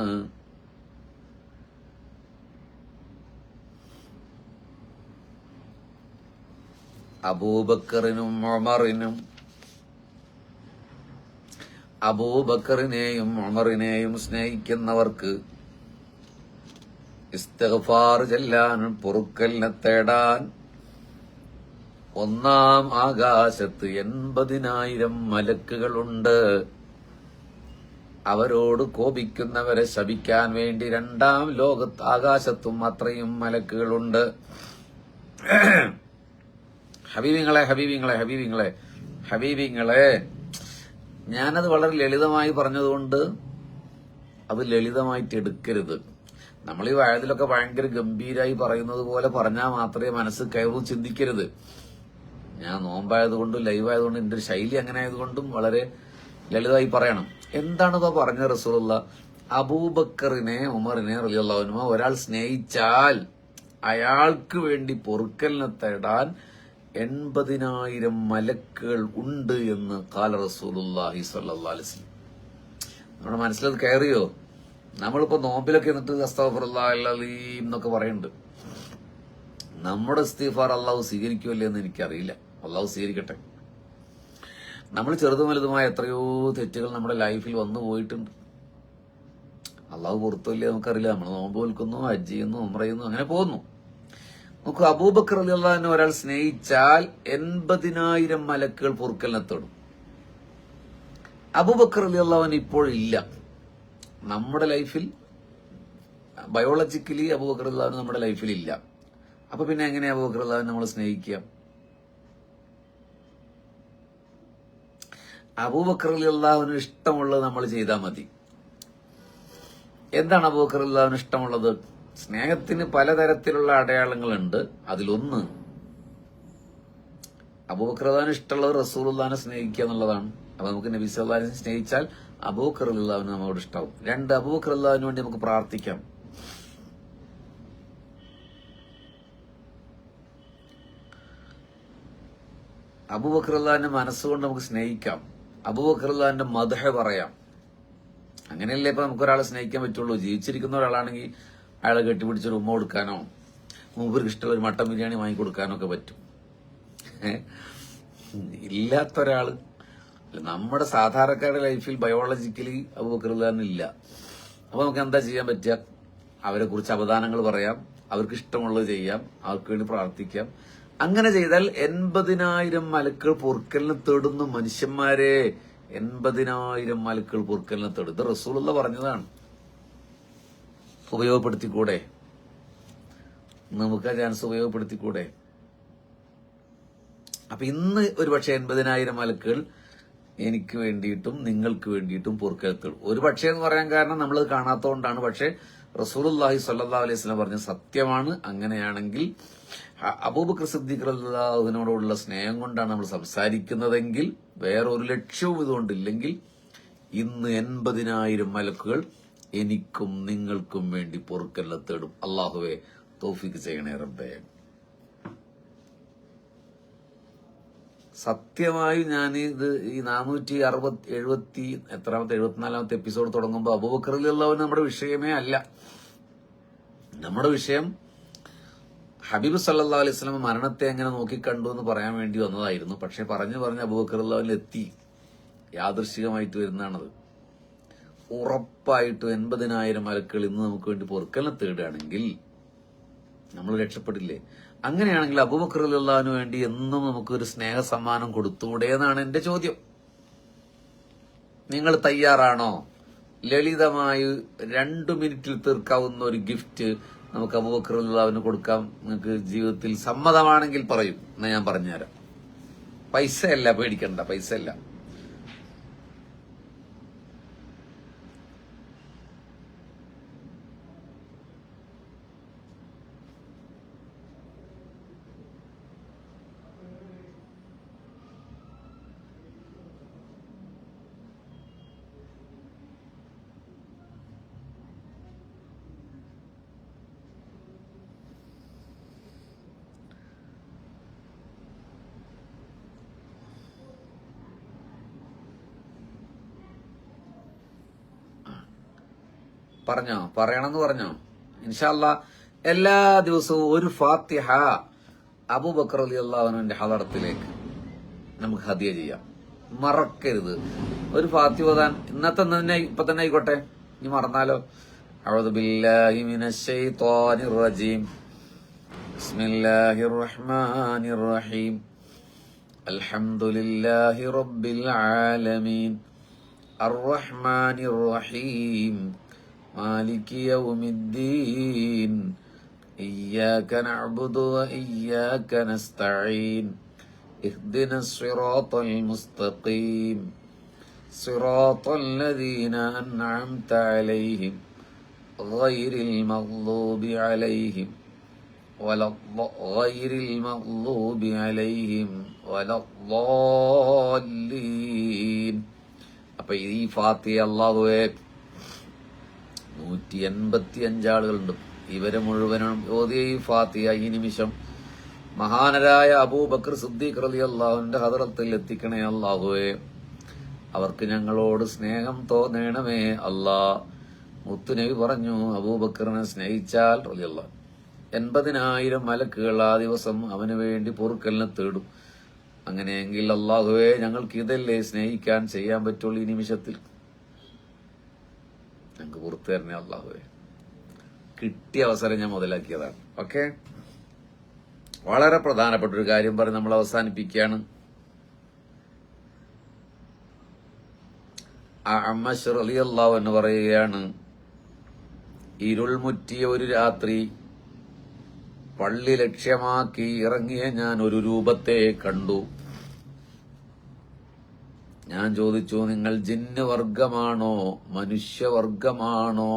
അബൂബക്കറിനെയും ഉമറിനെയും സ്നേഹിക്കുന്നവർക്ക് ഇസ്തിഗ്ഫാർ ചെല്ലാൻ, പൊറുക്കലിനെ തേടാൻ 1ാം ആകാശത്ത് 80,000 മലക്കുകളുണ്ട്. അവരോട് കോപിക്കുന്നവരെ ശപിക്കാൻ വേണ്ടി 2ാം ലോകത്ത് ആകാശത്തും അത്രയും മലക്കുകളുണ്ട്. ഹബീബിങ്ങളെ ഞാനത് വളരെ ലളിതമായി പറഞ്ഞതുകൊണ്ട് അത് ലളിതമായിട്ട് എടുക്കരുത്. നമ്മൾ ഈ വയതിലൊക്കെ ഭയങ്കര ഗംഭീരായി പറയുന്നത് പോലെ പറഞ്ഞാൽ മാത്രമേ മനസ്സ് കയറൂ, ചിന്തിക്കരുത്. ഞാൻ നോമ്പായതുകൊണ്ടും ലൈവായതുകൊണ്ടും എന്റെ ഒരു ശൈലി അങ്ങനെ ആയതുകൊണ്ടും വളരെ ലളിതമായി പറയണം. എന്താണ് ഇപ്പൊ പറഞ്ഞ റസൂലുള്ള? അബൂബക്കറിനെ, ഉമറിനെ റളിയല്ലാഹു അൻഹു ഒരാൾ സ്നേഹിച്ചാൽ അയാൾക്ക് വേണ്ടി പൊറുക്കലിനെ തേടാൻ 80,000 മലക്കുകൾ ഉണ്ട് എന്ന് ഖാല റസൂലുള്ളാഹി സ്വല്ലല്ലാഹു അലൈഹി വസല്ലം. നമ്മുടെ മനസ്സിലത് കയറിയോ? നമ്മളിപ്പോ നോമ്പിലൊക്കെ എന്നിട്ട് അസ്തഗ്ഫിറുല്ലാഹൽ അലീം എന്നൊക്കെ പറയുന്നുണ്ട്. നമ്മുടെ ഇസ്തിഗ്ഫാർ അള്ളാഹു സ്വീകരിക്കുമല്ലേ എന്ന് എനിക്കറിയില്ല. അള്ളാഹു സ്വീകരിക്കട്ടെ. നമ്മൾ ചെറുതും വലുതുമായ എത്രയോ തെറ്റുകൾ നമ്മുടെ ലൈഫിൽ വന്നു പോയിട്ടുണ്ട്. അള്ളാഹു പുറത്തുമില്ലേ നമുക്കറിയില്ല. നമ്മൾ നോമ്പ് വിൽക്കുന്നു, ഹജ്ജ് ചെയ്യുന്നു, ഉംറ ചെയ്യുന്നു, അങ്ങനെ പോകുന്നു. നമുക്ക് അബൂബക്കർ റളിയല്ലാഹു അൻഹു ഒരാൾ സ്നേഹിച്ചാൽ 80,000 മലക്കുകൾ പൊറുക്കലിനെത്തോടും. അബൂബക്കർ റളിയല്ലാഹു അൻഹു ഇപ്പോഴില്ല നമ്മുടെ ലൈഫിൽ. ബയോളജിക്കലി അബൂബക്കർ റളിയല്ലാഹു അൻഹു നമ്മുടെ ലൈഫിൽ ഇല്ല. അപ്പൊ പിന്നെ എങ്ങനെയാ അബൂബക്കർ റളിയല്ലാഹു അൻഹു നമ്മൾ സ്നേഹിക്കുക? അബൂബക്കർ റളിയല്ലാഹു അൻഹു ഇഷ്ടമുള്ളത് നമ്മൾ ചെയ്താൽ മതി. എന്താണ് അബൂബക്കർ റളിയല്ലാഹു അൻഹു ഇഷ്ടമുള്ളത്? സ്നേഹത്തിന് പലതരത്തിലുള്ള അടയാളങ്ങളുണ്ട്. അതിലൊന്ന് അബൂബക്കർ റളിയല്ലാഹു അൻഹു ഇഷ്ടമുള്ളത് റസൂലുള്ളാഹിനെ സ്നേഹിക്കുക എന്നുള്ളതാണ്. അപ്പൊ നമുക്ക് നബി സല്ലല്ലാഹു അലൈഹി വസല്ലം സ്നേഹിച്ചാൽ അബൂബക്കർ റളിയല്ലാഹു അൻഹു നമ്മളോട് ഇഷ്ടാവും. 2, അബൂബക്കർ റളിയല്ലാഹു അൻഹുവിന് വേണ്ടി നമുക്ക് പ്രാർത്ഥിക്കാം. അബൂബക്കർ റളിയല്ലാഹു അൻഹു മനസ്സുകൊണ്ട് നമുക്ക് സ്നേഹിക്കാം. അബൂബക്കർ റളിയല്ലാഹു അൻഹുവിന്റെ മദ്ഹ് പറയാം. അങ്ങനെയല്ലേ ഇപ്പൊ നമുക്കൊരാളെ സ്നേഹിക്കാൻ പറ്റുള്ളൂ. ജീവിച്ചിരിക്കുന്ന ഒരാളാണെങ്കിൽ അയാളെ കെട്ടിപ്പിടിച്ചൊരു ഉമ്മ കൊടുക്കാനോ മൂപ്പർക്ക് ഇഷ്ടമുള്ള ഒരു മട്ടൻ ബിരിയാണി വാങ്ങിക്കൊടുക്കാനോ ഒക്കെ പറ്റും. ഇല്ലാത്ത ഒരാള്, നമ്മുടെ സാധാരണക്കാരുടെ ലൈഫിൽ ബയോളജിക്കലി അബൂബക്കർ റളിയല്ലാഹു അൻഹു ഇല്ല. അപ്പൊ നമുക്ക് എന്താ ചെയ്യാൻ പറ്റുക? അവരെ കുറിച്ച് അപദാനങ്ങൾ പറയാം, അവർക്ക് ഇഷ്ടമുള്ളത് ചെയ്യാം, അവർക്ക് വേണ്ടി പ്രാർത്ഥിക്കാം. അങ്ങനെ ചെയ്താൽ 80,000 മലക്കുകൾ പൊറുക്കലിനെ തേടുന്നു. മനുഷ്യന്മാരെ, 80,000 മലക്കുകൾ പൊറുക്കലിനെ തേടും. ഇത് റസൂലുള്ള പറഞ്ഞതാണ്. ഉപയോഗപ്പെടുത്തിക്കൂടെ? നമുക്ക് ആ ചാൻസ് ഉപയോഗപ്പെടുത്തിക്കൂടെ? അപ്പൊ ഇന്ന് ഒരുപക്ഷെ 80,000 മലക്കുകൾ എനിക്ക് വേണ്ടിയിട്ടും നിങ്ങൾക്ക് വേണ്ടിയിട്ടും പൊറുക്കലിനെ തേടും. ഒരു പക്ഷേ എന്ന് പറയാൻ കാരണം നമ്മളത് കാണാത്തതുകൊണ്ടാണ്. പക്ഷെ റസൂലുള്ളാഹി സ്വല്ലല്ലാഹു അലൈഹി വസല്ലം പറഞ്ഞ സത്യമാണ്. അങ്ങനെയാണെങ്കിൽ അബൂബക്കർ സിദ്ദീഖ് റളിയല്ലാഹു അൻഹുവിനോടുള്ള സ്നേഹം കൊണ്ടാണ് നമ്മൾ സംസാരിക്കുന്നതെങ്കിൽ, വേറെ ഒരു ലക്ഷ്യവും ഇതുകൊണ്ടില്ലെങ്കിൽ, ഇന്ന് 80,000 മലക്കുകൾ എനിക്കും നിങ്ങൾക്കും വേണ്ടി പൊറുക്കലിനെ തേടും. അല്ലാഹുവേ തൗഫീഖ് ചെയ്യണേ റബ്ബേ. സത്യമായും ഞാൻ ഇത് ഈ 74 എപ്പിസോഡ് തുടങ്ങുമ്പോൾ അബൂബക്കർ റളിയല്ലാഹു അൻഹു നമ്മുടെ വിഷയമേ അല്ല. നമ്മുടെ വിഷയം ഹബീബ് സല്ലല്ലാഹു അലൈഹി വസല്ലം മരണത്തെ എങ്ങനെ നോക്കിക്കണ്ടു എന്ന് പറയാൻ വേണ്ടി വന്നതായിരുന്നു. പക്ഷെ പറഞ്ഞ് അബൂബക്കർ റളിയല്ലാഹു അൻഹു എത്തി. യാദൃശ്ചികമായിട്ട് വരുന്നതാണത്. ഉറപ്പായിട്ടും 80,000 മലക്കുകൾ ഇന്ന് നമുക്ക് വേണ്ടി പൊറുക്കലിനെ തേടുകയാണെങ്കിൽ നമ്മൾ രക്ഷപ്പെടില്ലേ? അങ്ങനെയാണെങ്കിൽ അബൂബക്കർ റളിയല്ലാഹു അൻഹു വേണ്ടി എന്നും നമുക്കൊരു സ്നേഹ സമ്മാനം കൊടുത്തുകൂടെ എന്നാണ് എന്റെ ചോദ്യം. നിങ്ങൾ തയ്യാറാണോ? ലളിതമായി 2 മിനിറ്റിൽ തീർക്കാവുന്ന ഒരു ഗിഫ്റ്റ് നമുക്ക് അബൂബക്കർ റളിയല്ലാഹു അൻഹു കൊടുക്കാം. നിങ്ങൾക്ക് ജീവിതത്തിൽ സമ്മതമാണെങ്കിൽ പറയൂ, എന്നാ ഞാൻ പറഞ്ഞുതരാം. പൈസ അല്ല, പേടിക്കണ്ട, പൈസ അല്ല. പറഞ്ഞോ, പറയണമെന്ന് പറഞ്ഞോ? ഇൻഷാ അല്ലാഹ് എല്ലാ ദിവസവും ഒരു ഫാത്തിഹ അബൂബക്കർ റളിയല്ലാഹു അൻഹുവിന്റെ ഹളറത്തിലേക്ക് നമുക്ക് ഹദിയ ചെയ്യാം. മറക്കരുത്. ഒരു ഫാത്തിഹ ഓതാൻ ഇന്നത്തെ തന്നെ ഇപ്പൊ തന്നെ ആയിക്കോട്ടെ, ഇനി മറന്നാലോ. അഊദു ബില്ലാഹി മിനശ് ശൈത്വാനിർ റജീം. ബിസ്മില്ലാഹിർ റഹ്മാനിർ റഹീം. അൽഹംദുലില്ലാഹി റബ്ബിൽ ആലമീൻ അർറഹ്മാനിർ റഹീം مالك يوم الدين إياك نعبد وإياك نستعين اهدنا الصراط المستقيم صراط الذين أنعمت عليهم غير المغضوب عليهم ولا الضالين. അപ്പൊ ഈ ഫാത്തിഹ അല്ലാഹുവേ 185 ആളുകളുണ്ട്. ഇവരെ മുഴുവനും ഓതിയ ഈ ഫാത്തിഹ ഈ നിമിഷം മഹാനരായ അബൂബക്കർ സിദ്ദീഖ് റളിയല്ലാഹു അൻഹുവിന്റെ ഹദറത്തിൽ എത്തിക്കണേ അല്ലാഹുവേ. അവർക്ക് ഞങ്ങളോട് സ്നേഹം തോന്നണമേ അല്ലാ. മുത്തുനബി പറഞ്ഞു, അബൂബക്കറിനെ സ്നേഹിച്ചാൽ റളിയല്ലാഹു 80,000 മലക്കുകൾ ആ ദിവസം അവന് വേണ്ടി പൊറുക്കലിനെ തേടും. അങ്ങനെയെങ്കിൽ അല്ലാഹുവേ, ഞങ്ങൾക്ക് ഇതല്ലേ സ്നേഹിക്കാൻ ചെയ്യാൻ പറ്റുള്ളൂ. ഈ നിമിഷത്തിൽ ഞങ്ങൾക്ക് പുറത്തു തരണേ അല്ലാഹുവേ. കിട്ടിയ അവസരം ഞാൻ മുതലാക്കിയതാണ്. ഓക്കെ, വളരെ പ്രധാനപ്പെട്ട ഒരു കാര്യം പറഞ്ഞ് നമ്മൾ അവസാനിപ്പിക്കുകയാണ്. അഅ്മശ് റളിയല്ലാഹു അൻഹു പറയുകയാണ്, ഇരുൾമുറ്റിയ ഒരു രാത്രി പള്ളി ലക്ഷ്യമാക്കി ഇറങ്ങിയ ഞാൻ ഒരു രൂപത്തെ കണ്ടു. ഞാൻ ചോദിച്ചു, നിങ്ങൾ ജിന്ന് വർഗമാണോ മനുഷ്യവർഗമാണോ?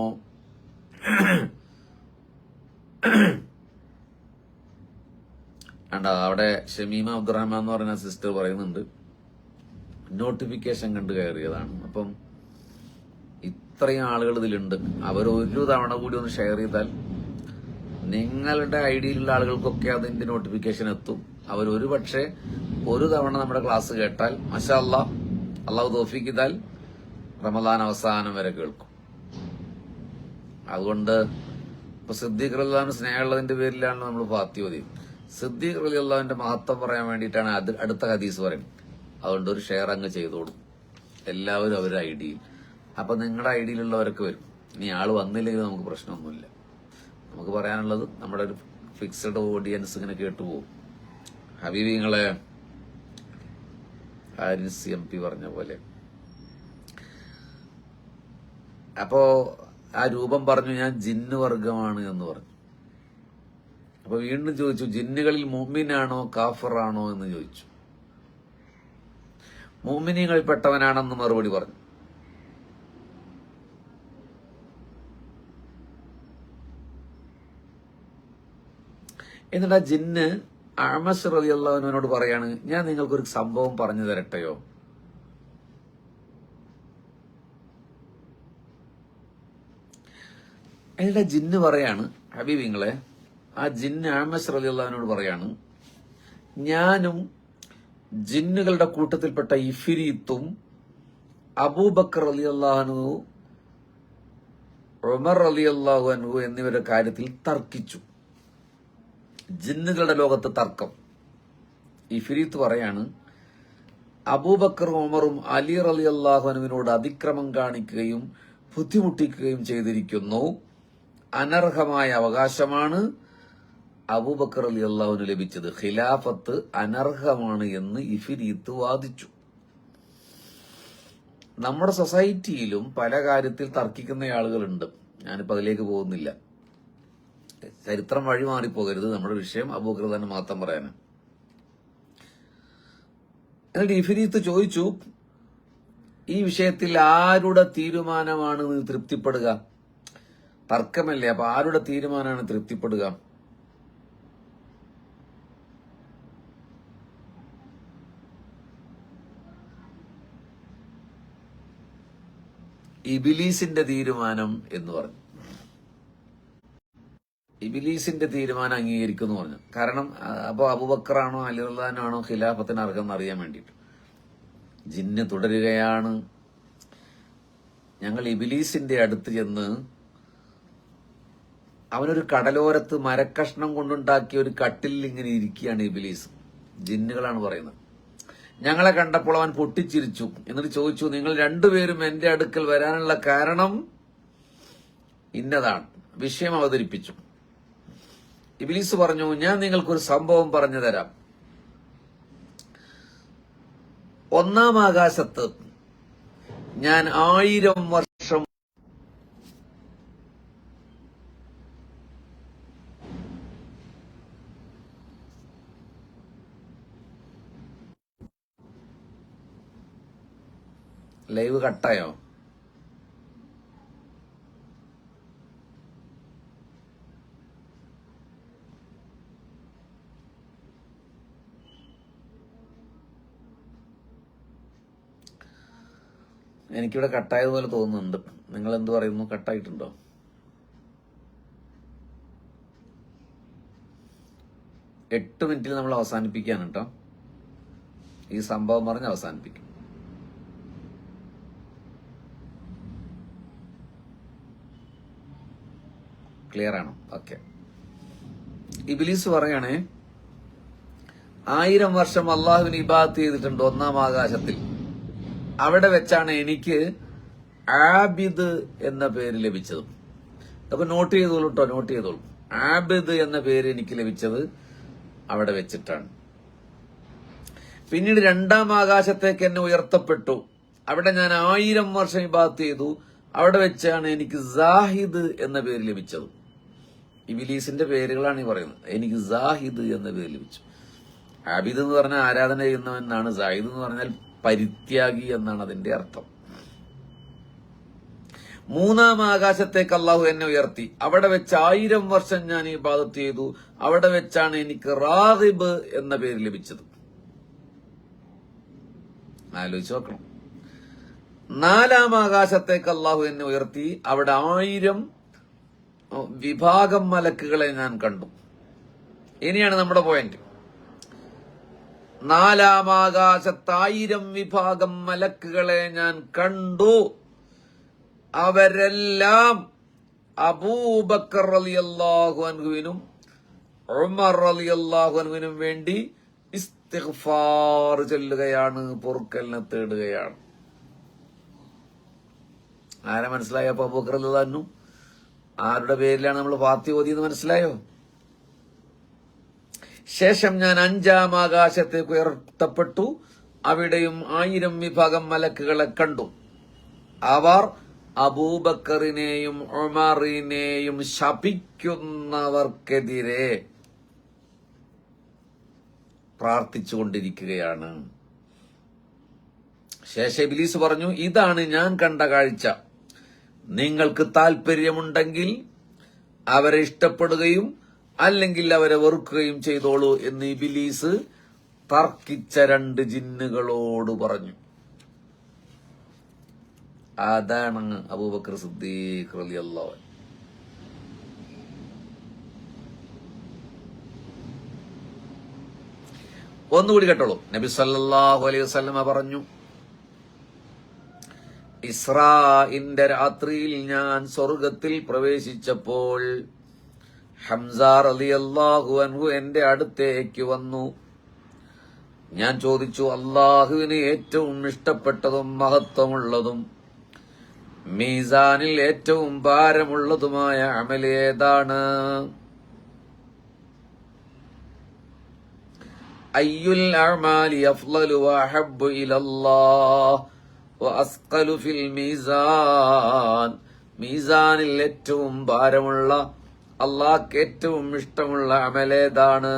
അവിടെ ഷമീമ അബ്ദുറഹ്മാൻ എന്ന് പറയുന്ന സിസ്റ്റർ പറയുന്നുണ്ട്, നോട്ടിഫിക്കേഷൻ കണ്ട് കയറിയതാണ്. അപ്പം ഇത്രയും ആളുകൾ ഇതിലുണ്ട്. അവരൊരു തവണ കൂടി ഒന്ന് ഷെയർ ചെയ്താൽ നിങ്ങളുടെ ഐഡിയിലുള്ള ആളുകൾക്കൊക്കെ അതിന്റെ നോട്ടിഫിക്കേഷൻ എത്തും. അവരൊരു പക്ഷേ ഒരു തവണ നമ്മുടെ ക്ലാസ് കേട്ടാൽ മാഷാ അല്ലാഹ്, അള്ളാഹു തൗഫീഖ് ചെയ്താൽ റമദാൻ അവസാനം വരെ കേൾക്കും. അതുകൊണ്ട് ഇപ്പൊ സിദ്ദീഖ് റളിയല്ലാഹു അൻഹു സ്നേഹമുള്ളതിന്റെ പേരിലാണ് നമ്മൾ ഫാത്തിഹ ഓതി. സിദ്ദീഖ് റളിയല്ലാഹു അൻഹുവിന്റെ മഹത്വം പറയാൻ വേണ്ടിയിട്ടാണ് അടുത്ത ഹദീസ് പറയുന്നത്. അതുകൊണ്ട് ഒരു ഷെയർ അങ്ങ് ചെയ്തോളൂ എല്ലാവരും അവരുടെ ഐഡിയിൽ. അപ്പൊ നിങ്ങളുടെ ഐഡിയിലുള്ളവരൊക്കെ വരും. ഇനി ആള് വന്നില്ലെങ്കിൽ നമുക്ക് പ്രശ്നമൊന്നുമില്ല. നമുക്ക് പറയാനുള്ളത് നമ്മുടെ ഒരു ഫിക്സഡ് ഓഡിയൻസ് ഇങ്ങനെ കേട്ടുപോകും. ഹബീബിങ്ങളെ ഹാരിസ് MP പറഞ്ഞ പോലെ. അപ്പോ ആ രൂപം പറഞ്ഞു, ഞാൻ ജിന്ന് വർഗമാണ് എന്ന് പറഞ്ഞു. അപ്പൊ വീണ്ടും ചോദിച്ചു, ജിന്നുകളിൽ മുഅ്മിനാണോ കാഫിറാണോ എന്ന് ചോദിച്ചു. മുഅ്മിനീങ്ങളിൽ പെട്ടവനാണെന്ന് മറുപടി പറഞ്ഞു. എന്നിട്ട് ആ ജിന്ന് അഅ്മശ് റളിയല്ലാഹു അൻഹുവിനോട് പറയാണ്, ഞാൻ നിങ്ങൾക്കൊരു സംഭവം പറഞ്ഞു തരട്ടെയോ? എന്നിട്ട് ജിന്ന് പറയാണ്, ഹബീബിങ്ങളെ ആ ജിന്ന് ആമസ് റളിയല്ലാഹുവിനോട് പറയാണ്, ഞാനും ജിന്നുകളുടെ കൂട്ടത്തിൽപ്പെട്ട ഇഫിരീത്തും അബൂബക്കർ റളിയല്ലാഹു അൻഹു, ഉമർ റളിയല്ലാഹു അൻഹു എന്നിവരുടെ കാര്യത്തിൽ തർക്കിച്ചു. ജിന്നുകളുടെ ലോകത്ത് തർക്കം. ഇഫിരീത്ത് പറയാണ്, അബൂബക്കറും ഉമറും അലി റളിയല്ലാഹു അൻഹുവിനോട് അതിക്രമം കാണിക്കുകയും ബുദ്ധിമുട്ടിക്കുകയും ചെയ്തിരിക്കുന്നു. അനർഹമായ അവകാശമാണ് അബൂബക്കർ റളിയല്ലാഹുവിന് ലഭിച്ചത്. ഖിലാഫത്ത് അനർഹമാണ് എന്ന് ഇഫിരീത്ത് വാദിച്ചു. നമ്മുടെ സൊസൈറ്റിയിലും പല കാര്യത്തിൽ തർക്കിക്കുന്ന ആളുകളുണ്ട്. ഞാനിപ്പോൾ അതിലേക്ക് പോകുന്നില്ല. ചരിത്രം വഴി മാറിപ്പോകരുത്. നമ്മുടെ വിഷയം അബൂബക്കർ തന്നെ മാത്രം പറയാനാണ്. എന്നിട്ട് ഇഫിരീത്ത് ചോദിച്ചു, ഈ വിഷയത്തിൽ ആരുടെ തീരുമാനമാണ് നീ തൃപ്തിപ്പെടുക? തർക്കമല്ലേ, അപ്പൊ ആരുടെ തീരുമാനമാണ് തൃപ്തിപ്പെടുക? ഇബിലീസിന്റെ തീരുമാനം എന്ന് പറഞ്ഞു. ഇബിലീസിന്റെ തീരുമാനം അംഗീകരിക്കും എന്ന് പറഞ്ഞു. കാരണം അപ്പൊ അബൂബക്കറാണോ അലി റളിയല്ലാഹു ഖിലാഫത്തിന് അർഹം അറിയാൻ വേണ്ടിയിട്ട്. ജിന്ന് തുടരുകയാണ്, ഞങ്ങൾ ഇബിലീസിന്റെ അടുത്ത് ചെന്ന് അവനൊരു കടലോരത്ത് മരക്കഷ്ണം കൊണ്ടുണ്ടാക്കിയ ഒരു കട്ടിലിൽ ഇങ്ങനെ ഇരിക്കുകയാണ് ഇബിലീസ്. ജിന്നുകളാണ് പറയുന്നത്. ഞങ്ങളെ കണ്ടപ്പോൾ അവൻ പൊട്ടിച്ചിരിച്ചു. എന്നിട്ട് ചോദിച്ചു, നിങ്ങൾ രണ്ടുപേരും എന്റെ അടുക്കൽ വരാനുള്ള കാരണം ഇന്നതാണ്. വിഷയം അവതരിപ്പിച്ചു. ഇബ്ലീസ് പറഞ്ഞു, ഞാൻ നിങ്ങൾക്കൊരു സംഭവം പറഞ്ഞു തരാം. ഒന്നാം ആകാശത്ത് ഞാൻ 1000 വർഷം ലൈവ് കട്ടായോ? എനിക്കിവിടെ കട്ടായതുപോലെ തോന്നുന്നുണ്ട്. നിങ്ങൾ എന്ത് പറയുന്നു? കട്ടായിട്ടുണ്ടോ? എട്ട് മിനിറ്റിൽ നമ്മൾ അവസാനിപ്പിക്കാണ് കേട്ടോ. ഈ സംഭവം പറഞ്ഞ് അവസാനിപ്പിക്കും. ക്ലിയർ ആണോ? ഓക്കെ. ഇബ്ലീസ് പറയണേ, 1000 വർഷം അള്ളാഹുവിന് ഇബാദത്ത് ചെയ്തിട്ടുണ്ട് ഒന്നാം ആകാശത്തിൽ. അവിടെ വെച്ചാണ് എനിക്ക് ആബിദ് എന്ന പേര് ലഭിച്ചത്. അപ്പൊ നോട്ട് ചെയ്തോളൂ കേട്ടോ, നോട്ട് ചെയ്തോളൂ. ആബിദ് എന്ന പേര് എനിക്ക് ലഭിച്ചത് അവിടെ വെച്ചിട്ടാണ്. പിന്നീട് 2ാം ആകാശത്തേക്ക് എന്നെ ഉയർത്തപ്പെട്ടു. അവിടെ ഞാൻ 1000 വർഷം ഇബാദത്ത് ചെയ്തു. അവിടെ വെച്ചാണ് എനിക്ക് സാഹിദ് എന്ന പേര് ലഭിച്ചത്. ഇബ്ലീസിന്റെ പേരുകളാണ് ഈ പറയുന്നത്. എനിക്ക് സാഹിദ് എന്ന പേര് ലഭിച്ചു. ആബിദ് എന്ന് പറഞ്ഞാൽ ആരാധന ചെയ്യുന്നവനാണ്. സാഹിദ് എന്ന് പറഞ്ഞാൽ പരിത്യാഗി എന്നാണ് അതിന്റെ അർത്ഥം. 3ാം ആകാശത്തേക്ക് അള്ളാഹു എന്നെ ഉയർത്തി. അവിടെ വെച്ച് 1000 വർഷം ഞാൻ ഇബാദത്ത് ചെയ്തു. അവിടെ വെച്ചാണ് എനിക്ക് റാഗിബ് എന്ന പേര് ലഭിച്ചത്. ആലോചിച്ച് നോക്കണം. 4ാം ആകാശത്തേക്ക് അള്ളാഹു എന്നെ ഉയർത്തി. അവിടെ 1000 വിഭാഗം മലക്കുകളെ ഞാൻ കണ്ടു. ഇനിയാണ് നമ്മുടെ പോയിന്റ്. 4ാം ആകാശത്ത് 1000 വിഭാഗം മലക്കുകളെ ഞാൻ കണ്ടു. അവരെല്ലാം അബൂബക്കർ റളിയല്ലാഹു അൻഹുവിനും ഉമർ റളിയല്ലാഹു അൻഹുവിനും വേണ്ടി ഇസ്തിഗ്ഫാർ ചൊല്ലുകയാണ്, പൊറുക്കലിനെ തേടുകയാണ്. ആരെ മനസ്സിലായോ? അപ്പൊ അബൂബക്കർ റളിയല്ലാഹു അൻഹു ആരുടെ പേരിലാണ് നമ്മൾ ഫാത്തിഹ ഓതിയെന്ന് മനസ്സിലായോ? ശേഷം ഞാൻ 5ാം ആകാശത്തേക്ക് ഉയർത്തപ്പെട്ടു. അവിടെയും 1000 വിഭാഗം മലക്കുകളെ കണ്ടു. അവർ അബൂബക്കറിനെയും ഉമറിനെയും ശപിക്കുന്നവർക്കെതിരെ പ്രാർത്ഥിച്ചുകൊണ്ടിരിക്കുകയാണ്. ശേഷം ഇബ്ലീസ് പറഞ്ഞു, ഇതാണ് ഞാൻ കണ്ട കാഴ്ച. നിങ്ങൾക്ക് താല്പര്യമുണ്ടെങ്കിൽ അവരെ ഇഷ്ടപ്പെടുകയും അല്ലെങ്കിൽ അവരെ വെറുക്കുകയും ചെയ്തോളൂ എന്ന് ഇബ്ലീസ് തർക്കിച്ച 2 ജിന്നുകളോട് പറഞ്ഞു. അതാണ് അബൂബക്കർ സിദ്ദീഖ് റളിയല്ലാഹു അൻഹു. ഒന്നുകൂടി കേട്ടോളൂ. നബി സല്ലല്ലാഹു അലൈഹി വസല്ലമ പറഞ്ഞു, ഇസ്രാഇന്റെ രാത്രിയിൽ ഞാൻ സ്വർഗത്തിൽ പ്രവേശിച്ചപ്പോൾ ഹംസ റളിയല്ലാഹു അൻഹു എന്റെ അടുത്തേക്ക് വന്നു. ഞാൻ ചോദിച്ചു, അള്ളാഹുവിന് ഏറ്റവും ഇഷ്ടപ്പെട്ടതും മഹത്വമുള്ളതും മീസാനിൽ ഏറ്റവും ഭാരമുള്ളതുമായ അമൽ ഏതാണ്? അയ്യുൽ അഅ്മാലി അഫ്ളലു വഅഹബ്ബു ഇലല്ലാഹ് വഅസ്ഖലു ഫിൽ മീസാൻ. മീസാനിൽ ഏറ്റവും ഭാരമുള്ള, അള്ളാഹ്ക്ക് ഏറ്റവും ഇഷ്ടമുള്ള അമലേതാണ്?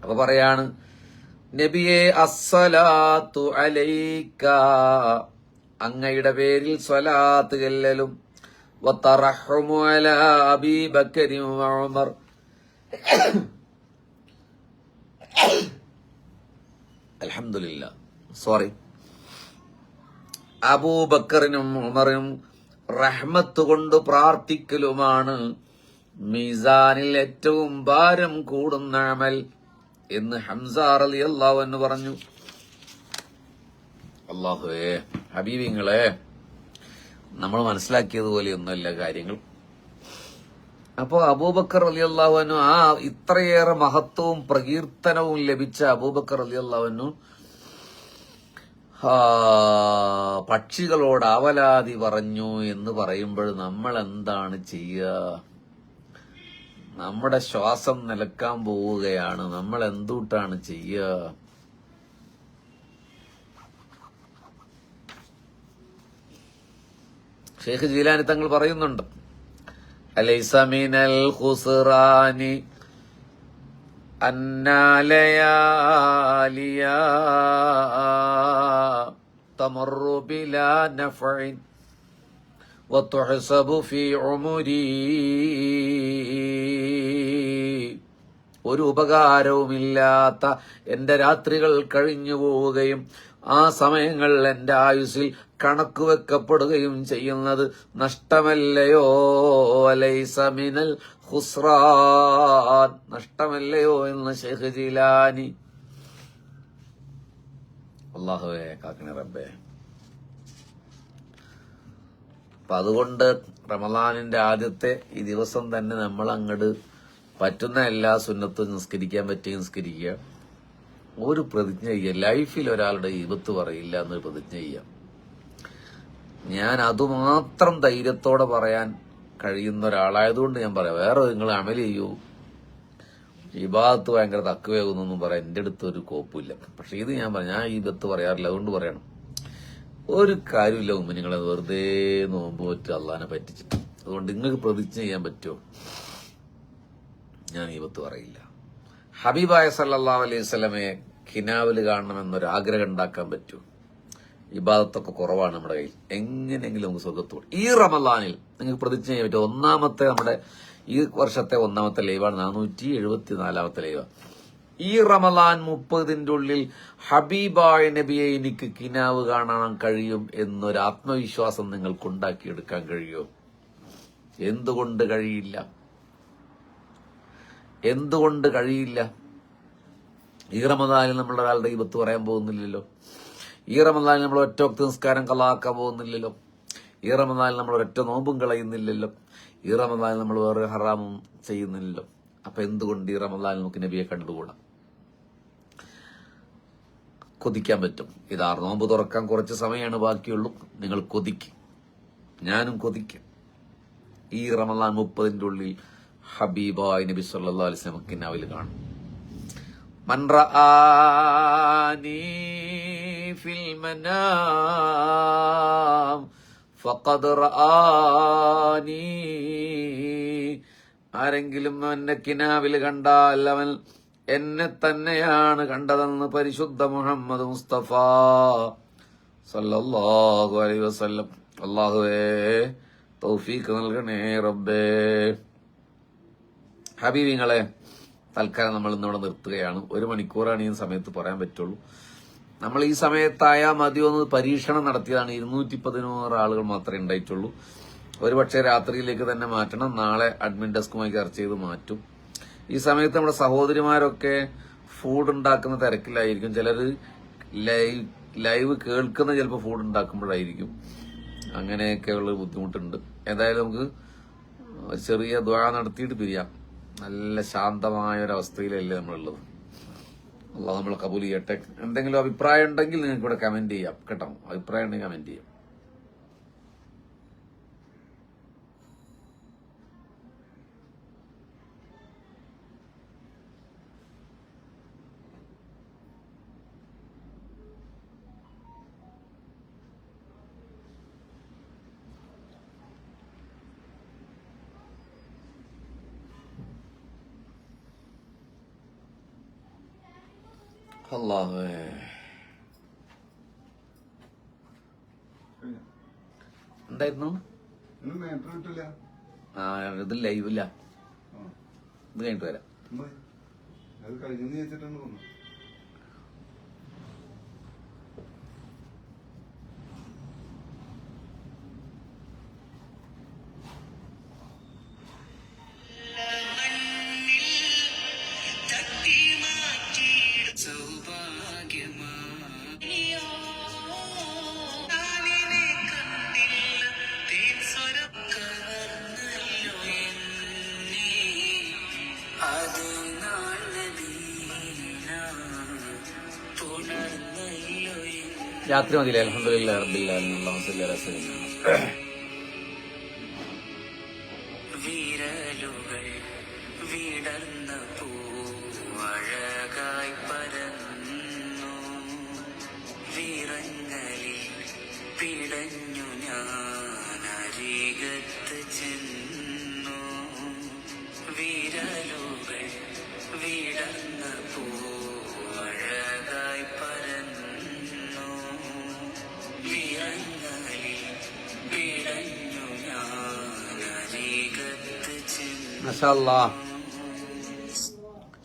അപ്പൊ പറയാണ് നബിയെ, അസ്സലാത്തു അലൈക, അങ്ങയുടെ പേരിൽ സ്വലാത്ത് ചെല്ലലും, വതറഹ്മു അലാ അബീ ബക്കരി വഉമർ, അൽഹംദുലില്ലാ, സോറി, അബൂബക്കറിനും ഉമറിനും റഹ്മത്ത് കൊണ്ട് പ്രാർത്ഥിക്കലുമാണ് മീസാനിൽ ഏറ്റവും ഭാരം കൂടുന്ന അമൽ എന്ന് ഹംസ റളിയല്ലാഹു അൻഹു പറഞ്ഞു. അല്ലാഹുവേ, ഹബീബിങ്ങളെ, നമ്മൾ മനസ്സിലാക്കിയതുപോലെയൊന്നുമല്ല കാര്യങ്ങൾ. അപ്പോ അബൂബക്കർ റളിയല്ലാഹു അൻഹു, ആ ഇത്രയേറെ മഹത്വവും പ്രകീർത്തനവും ലഭിച്ച അബൂബക്കർ റളിയല്ലാഹു അൻഹു പക്ഷികളോട് അവലാതി പറഞ്ഞു എന്ന് പറയുമ്പോൾ നമ്മൾ എന്താണ് ചെയ്യുക? നമ്മുടെ ശ്വാസം നിലക്കാൻ പോവുകയാണ്. നമ്മൾ എന്തുട്ടാണ് ചെയ്യുക? ഷെയ്ഖ് ജീലാനി തങ്ങൾ പറയുന്നുണ്ട്, അലൈസ മിനൽ ഖുസ്റാനി അന്നാലയാലിയ തമറു ബിലാ നഫഇൻ വതുഹ്സബു ഫീ ഉമരി. ഒരു ഉപകാരവുമില്ലാത്ത എന്റെ രാത്രികൾ കഴിഞ്ഞു പോവുകയും ആ സമയങ്ങൾ എന്റെ ആയുസ്സിൽ കണക്കുവെക്കപ്പെടുകയും ചെയ്യുന്നത് നഷ്ടമല്ലയോ? അലൈസ മിനൽ ഖുസ്റാൻ, നഷ്ടമല്ലയോ എന്ന് ഷെയ്ഖ് ജീലാനി. അല്ലാഹുവേ കാക്കണേ റബ്ബേ. അപ്പൊ അതുകൊണ്ട് റമളാനിന്റെ ആദ്യത്തെ ഈ ദിവസം തന്നെ നമ്മൾ അങ്ങോട്ട് പറ്റുന്ന എല്ലാ സുന്നത്തും നിസ്കരിക്കാൻ പറ്റി നിസ്കരിക്കുക. ഒരു പ്രതിജ്ഞ ചെയ്യുക, ലൈഫിൽ ഒരാളുടെ ഈബത്ത് പറയില്ല എന്നൊരു പ്രതിജ്ഞ ചെയ്യാം. ഞാൻ അതുമാത്രം ധൈര്യത്തോടെ പറയാൻ കഴിയുന്ന ഒരാളായതുകൊണ്ട് ഞാൻ പറയാം. വേറെ നിങ്ങൾ അമൽ ചെയ്യൂ, ഇബാദത്ത് ഭയങ്കര തക്കുവേകുന്നൊന്നും പറയാൻ എന്റെ അടുത്ത് ഒരു കോപ്പില്ല. പക്ഷെ ഇത് ഞാൻ പറയാം, ഞാൻ ഈബത്ത് പറയാറില്ല, അതുകൊണ്ട് പറയണം. ഒരു കാര്യമില്ല മുമ്പ് നിങ്ങളെ വെറുതെ നോമ്പ് പറ്റി അള്ളാനെ പറ്റിച്ചിട്ട്. അതുകൊണ്ട് നിങ്ങൾക്ക് പ്രതിജ്ഞ ചെയ്യാൻ പറ്റുമോ? ഞാൻ ഈബത്ത് പറയില്ല. ഹബീബായ സല്ലല്ലാഹു അലൈഹി വസല്ലമയെ കിനാവില് കാണണമെന്നൊരു ആഗ്രഹം ഉണ്ടാക്കാൻ പറ്റൂ? ഇബാദത്തൊക്കെ കുറവാണ് നമ്മുടെ കയ്യിൽ. എങ്ങനെയെങ്കിലും നമുക്ക് സ്വർഗത്തോട് ഈ റമളാനിൽ നിങ്ങൾക്ക് പ്രതിജ്ഞ ചെയ്യാൻ പറ്റും. ഒന്നാമത്തെ നമ്മുടെ ഈ വർഷത്തെ ഒന്നാമത്തെ ലൈവാണ്, 474ാമത്തെ ലൈവാണ്. ഈ റമളാൻ 30ന്റെ ഉള്ളിൽ ഹബീബായ നബിയെ എനിക്ക് കിനാവ് കാണാൻ കഴിയും എന്നൊരു ആത്മവിശ്വാസം നിങ്ങൾക്ക് ഉണ്ടാക്കിയെടുക്കാൻ കഴിയുമോ? എന്തുകൊണ്ട് കഴിയില്ല? എന്തുകൊണ്ട് കഴിയില്ല? ഈ റമളാനിൽ നമ്മൾ ഒരാളുടെ ഈബത്ത് പറയാൻ പോകുന്നില്ലല്ലോ. ഈ റമളാനിൽ നമ്മൾ ഒറ്റ വക്ത് നിസ്കാരം കളാക്കാൻ പോകുന്നില്ലല്ലോ. ഈ റമളാനിൽ നമ്മൾ ഒരൊറ്റ നോമ്പും കളയുന്നില്ലല്ലോ. ഈ റമളാനിൽ നമ്മൾ വേറെ ഹറാമും ചെയ്യുന്നില്ലല്ലോ. അപ്പൊ എന്തുകൊണ്ട് ഈ റമളാനിൽ നമുക്ക് നബിയെ കണ്ടുകൂടാ? കൊതിക്കാൻ പറ്റും. ഇതാ നോമ്പ് തുറക്കാൻ കുറച്ച് സമയമാണ് ബാക്കിയുള്ളൂ. നിങ്ങൾ കൊതിക്കും, ഞാനും കൊതിക്കും. ഈ റമളാൻ 30ന്റെ ഉള്ളിൽ ഹബീബായ നബി സല്ലല്ലാഹു അലൈഹി വസല്ലം കിനാവിൽ കാണും. മൻ റആനി ഫിൽ മനാം ഫഖദ് റആനി. ആരെങ്കിലും എന്നെ കിനാവിൽ കണ്ടാൽ അവൻ എന്നെ തന്നെയാണ് കണ്ടതെന്ന് പരിശുദ്ധ മുഹമ്മദ് മുസ്തഫ സല്ലല്ലാഹു അലൈഹി വസല്ലം. അല്ലാഹുവേ തൗഫീഖ് നൽകണേ റബ്ബേ. ഹബീബിങ്ങളെ, തൽക്കാലം നമ്മൾ ഇന്നിവിടെ നിർത്തുകയാണ്. 1 മണിക്കൂറാണ് ഈ സമയത്ത് പറയാൻ പറ്റുള്ളൂ. നമ്മൾ ഈ സമയത്തായാൽ മതിയൊന്ന് പരീക്ഷണം നടത്തിയതാണ്. 216 ആളുകൾ മാത്രമേ ഉണ്ടായിട്ടുള്ളൂ. ഒരുപക്ഷെ രാത്രിയിലേക്ക് തന്നെ മാറ്റണം. നാളെ അഡ്മിൻ ഡെസ്കുമായി ചർച്ച ചെയ്ത് മാറ്റും. ഈ സമയത്ത് നമ്മുടെ സഹോദരിമാരൊക്കെ ഫുഡ് ഉണ്ടാക്കുന്ന തിരക്കിലായിരിക്കും. ചിലർ ലൈവ് കേൾക്കുന്ന ചിലപ്പോൾ ഫുഡ് ഉണ്ടാക്കുമ്പോഴായിരിക്കും. അങ്ങനെയൊക്കെയുള്ള ബുദ്ധിമുട്ടുണ്ട്. ഏതായാലും നമുക്ക് ചെറിയ ദ്വാ നടത്തിയിട്ട് പിരിയാം. നല്ല ശാന്തമായ ഒരവസ്ഥയിലല്ലേ നമ്മളുള്ളത്. അള്ളാഹു നമ്മൾ കബൂൽ ചെയ്യട്ടെ. എന്തെങ്കിലും അഭിപ്രായം ഉണ്ടെങ്കിൽ നിങ്ങൾക്ക് ഇവിടെ കമന്റ് ചെയ്യാം കേട്ടോ. അഭിപ്രായം ഉണ്ടെങ്കിൽ കമന്റ് ചെയ്യാം. അല്ലാഹുവേ, എന്തായിരുന്നു? ഇത് ലൈവില്ല. ഇത് കഴിഞ്ഞിട്ട് വരാം. രാത്രി മതിയില്ലേ? അൽഹംദുലില്ലാഹി റബ്ബിൽ ആലമീൻ. അല്ലാഹു സ്വല്ലി അലാ സയ്യിദിനാ. വീരലുകൾ വിടർന്ന പൂവഴകായി പരന്നു, വിറങ്ങലിൽ പിടഞ്ഞു ഞാൻ അരികത്ത് ചെന്നു. വിരലുകൾ വിടർന്ന പൂവഴകായി പരന്നു,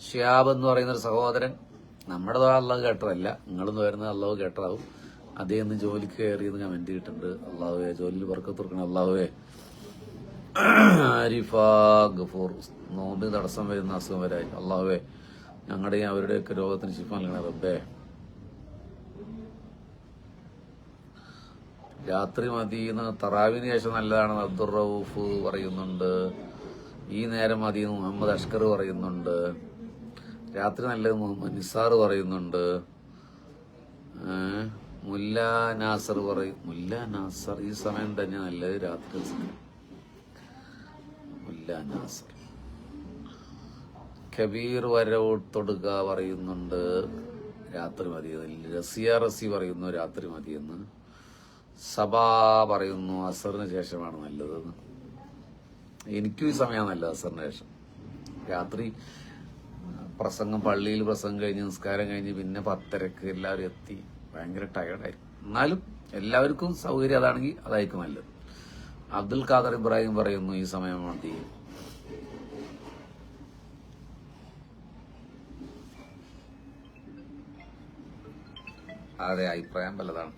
ഷിയാബ് എന്ന് പറയുന്ന ഒരു സഹോദരൻ നമ്മുടെ അള്ളാഹ് കേട്ടതല്ല, നിങ്ങളെന്ന് വരുന്നത് അള്ളാഹു കേട്ടതാവും. അദ്ദേഹം ഇന്ന് ജോലിക്ക് കയറിയെന്ന് കമന്റ് ചെയ്തിട്ടുണ്ട്. അള്ളാഹുവേ ജോലിയിൽ ബർക്കത്ത് കൊടുക്കണം. അള്ളാഹുവേ ആരിഫ ഗഫൂർ നോമ്പ് തടസ്സം വരുന്ന അസുഖം വരായി. അള്ളാഹുവേ ഞങ്ങളുടെയും അവരുടെയൊക്കെ രോഗത്തിന് ശിഫ നൽകണേ റബ്ബേ. രാത്രി മതിയെന്ന് തറാവിന് ശേഷം നല്ലതാണെന്ന് അബ്ദുർ റൌഫ് പറയുന്നുണ്ട്. ഈ നേരം മതിയെന്ന് മുഹമ്മദ് അഷ്കർ പറയുന്നുണ്ട്. രാത്രി നല്ലത് മുഹമ്മദ് നിസാർ പറയുന്നുണ്ട്. മുല്ല നാസർ മുല്ല നാസർ ഈ സമയം തന്നെ നല്ലത് രാത്രി. മുല്ല നാസർ കബീർ വരവൊടുക പറയുന്നുണ്ട് രാത്രി മതിയെന്ന്. റസി പറയുന്നു രാത്രി മതിയെന്ന്. സഭാ പറയുന്നു അസറിന് ശേഷമാണ് നല്ലതെന്ന്. എനിക്കും ഈ സമയമാണ് നല്ലത്, അസറിന് ശേഷം. രാത്രി പ്രസംഗം, പള്ളിയിൽ പ്രസംഗം കഴിഞ്ഞ് നിസ്കാരം കഴിഞ്ഞ് പിന്നെ 10:30 എല്ലാവരും എത്തി. ഭയങ്കര ടയർഡായിരിക്കും. എന്നാലും എല്ലാവർക്കും സൗകര്യം അതാണെങ്കിൽ അതായിരിക്കും നല്ലത്. അബ്ദുൽ ഖാദർ ഇബ്രാഹിം പറയുന്നു ഈ സമയം മതി. അതെ, അഭിപ്രായം വല്ലതാണ്.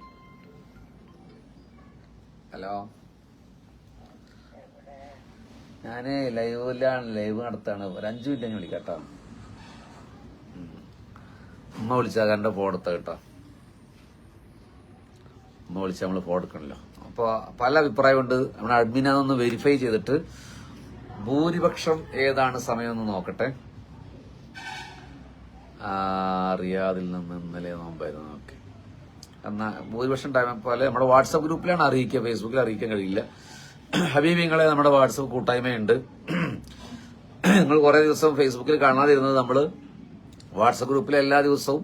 ഹലോ, ഞാന് ലൈവ് നടത്താണ്. ഒരു 5 മിനിറ്റ് ഞാൻ വിളിക്കാട്ടോ. ഉമ്മ വിളിച്ചാൽ കണ്ട ഫോൺ എടുത്ത കേട്ടോ. ഉമ്മ വിളിച്ചാൽ നമ്മള് ഫോൺ എടുക്കണല്ലോ. അപ്പൊ പല അഭിപ്രായമുണ്ട്. നമ്മുടെ അഡ്മിനൊന്ന് വെരിഫൈ ചെയ്തിട്ട് ഭൂരിപക്ഷം ഏതാണ് സമയം എന്ന് നോക്കട്ടെ. റിയാദിൽ നിന്ന് ഇന്നലെ നോമ്പായിരുന്നു. ഓക്കെ, എന്നാ ഭൂരിപക്ഷം ടൈം പോലെ നമ്മുടെ വാട്സാപ്പ് ഗ്രൂപ്പിലാണ് അറിയിക്കുക, ഫേസ്ബുക്കിൽ അറിയിക്കാൻ കഴിയില്ല. ഹബീബിങ്ങളെ നമ്മുടെ വാട്സാപ്പ് കൂട്ടായ്മയുണ്ട്. നിങ്ങൾ കുറെ ദിവസം ഫേസ്ബുക്കിൽ കാണാതിരുന്നത് നമ്മൾ വാട്സാപ്പ് ഗ്രൂപ്പിൽ എല്ലാ ദിവസവും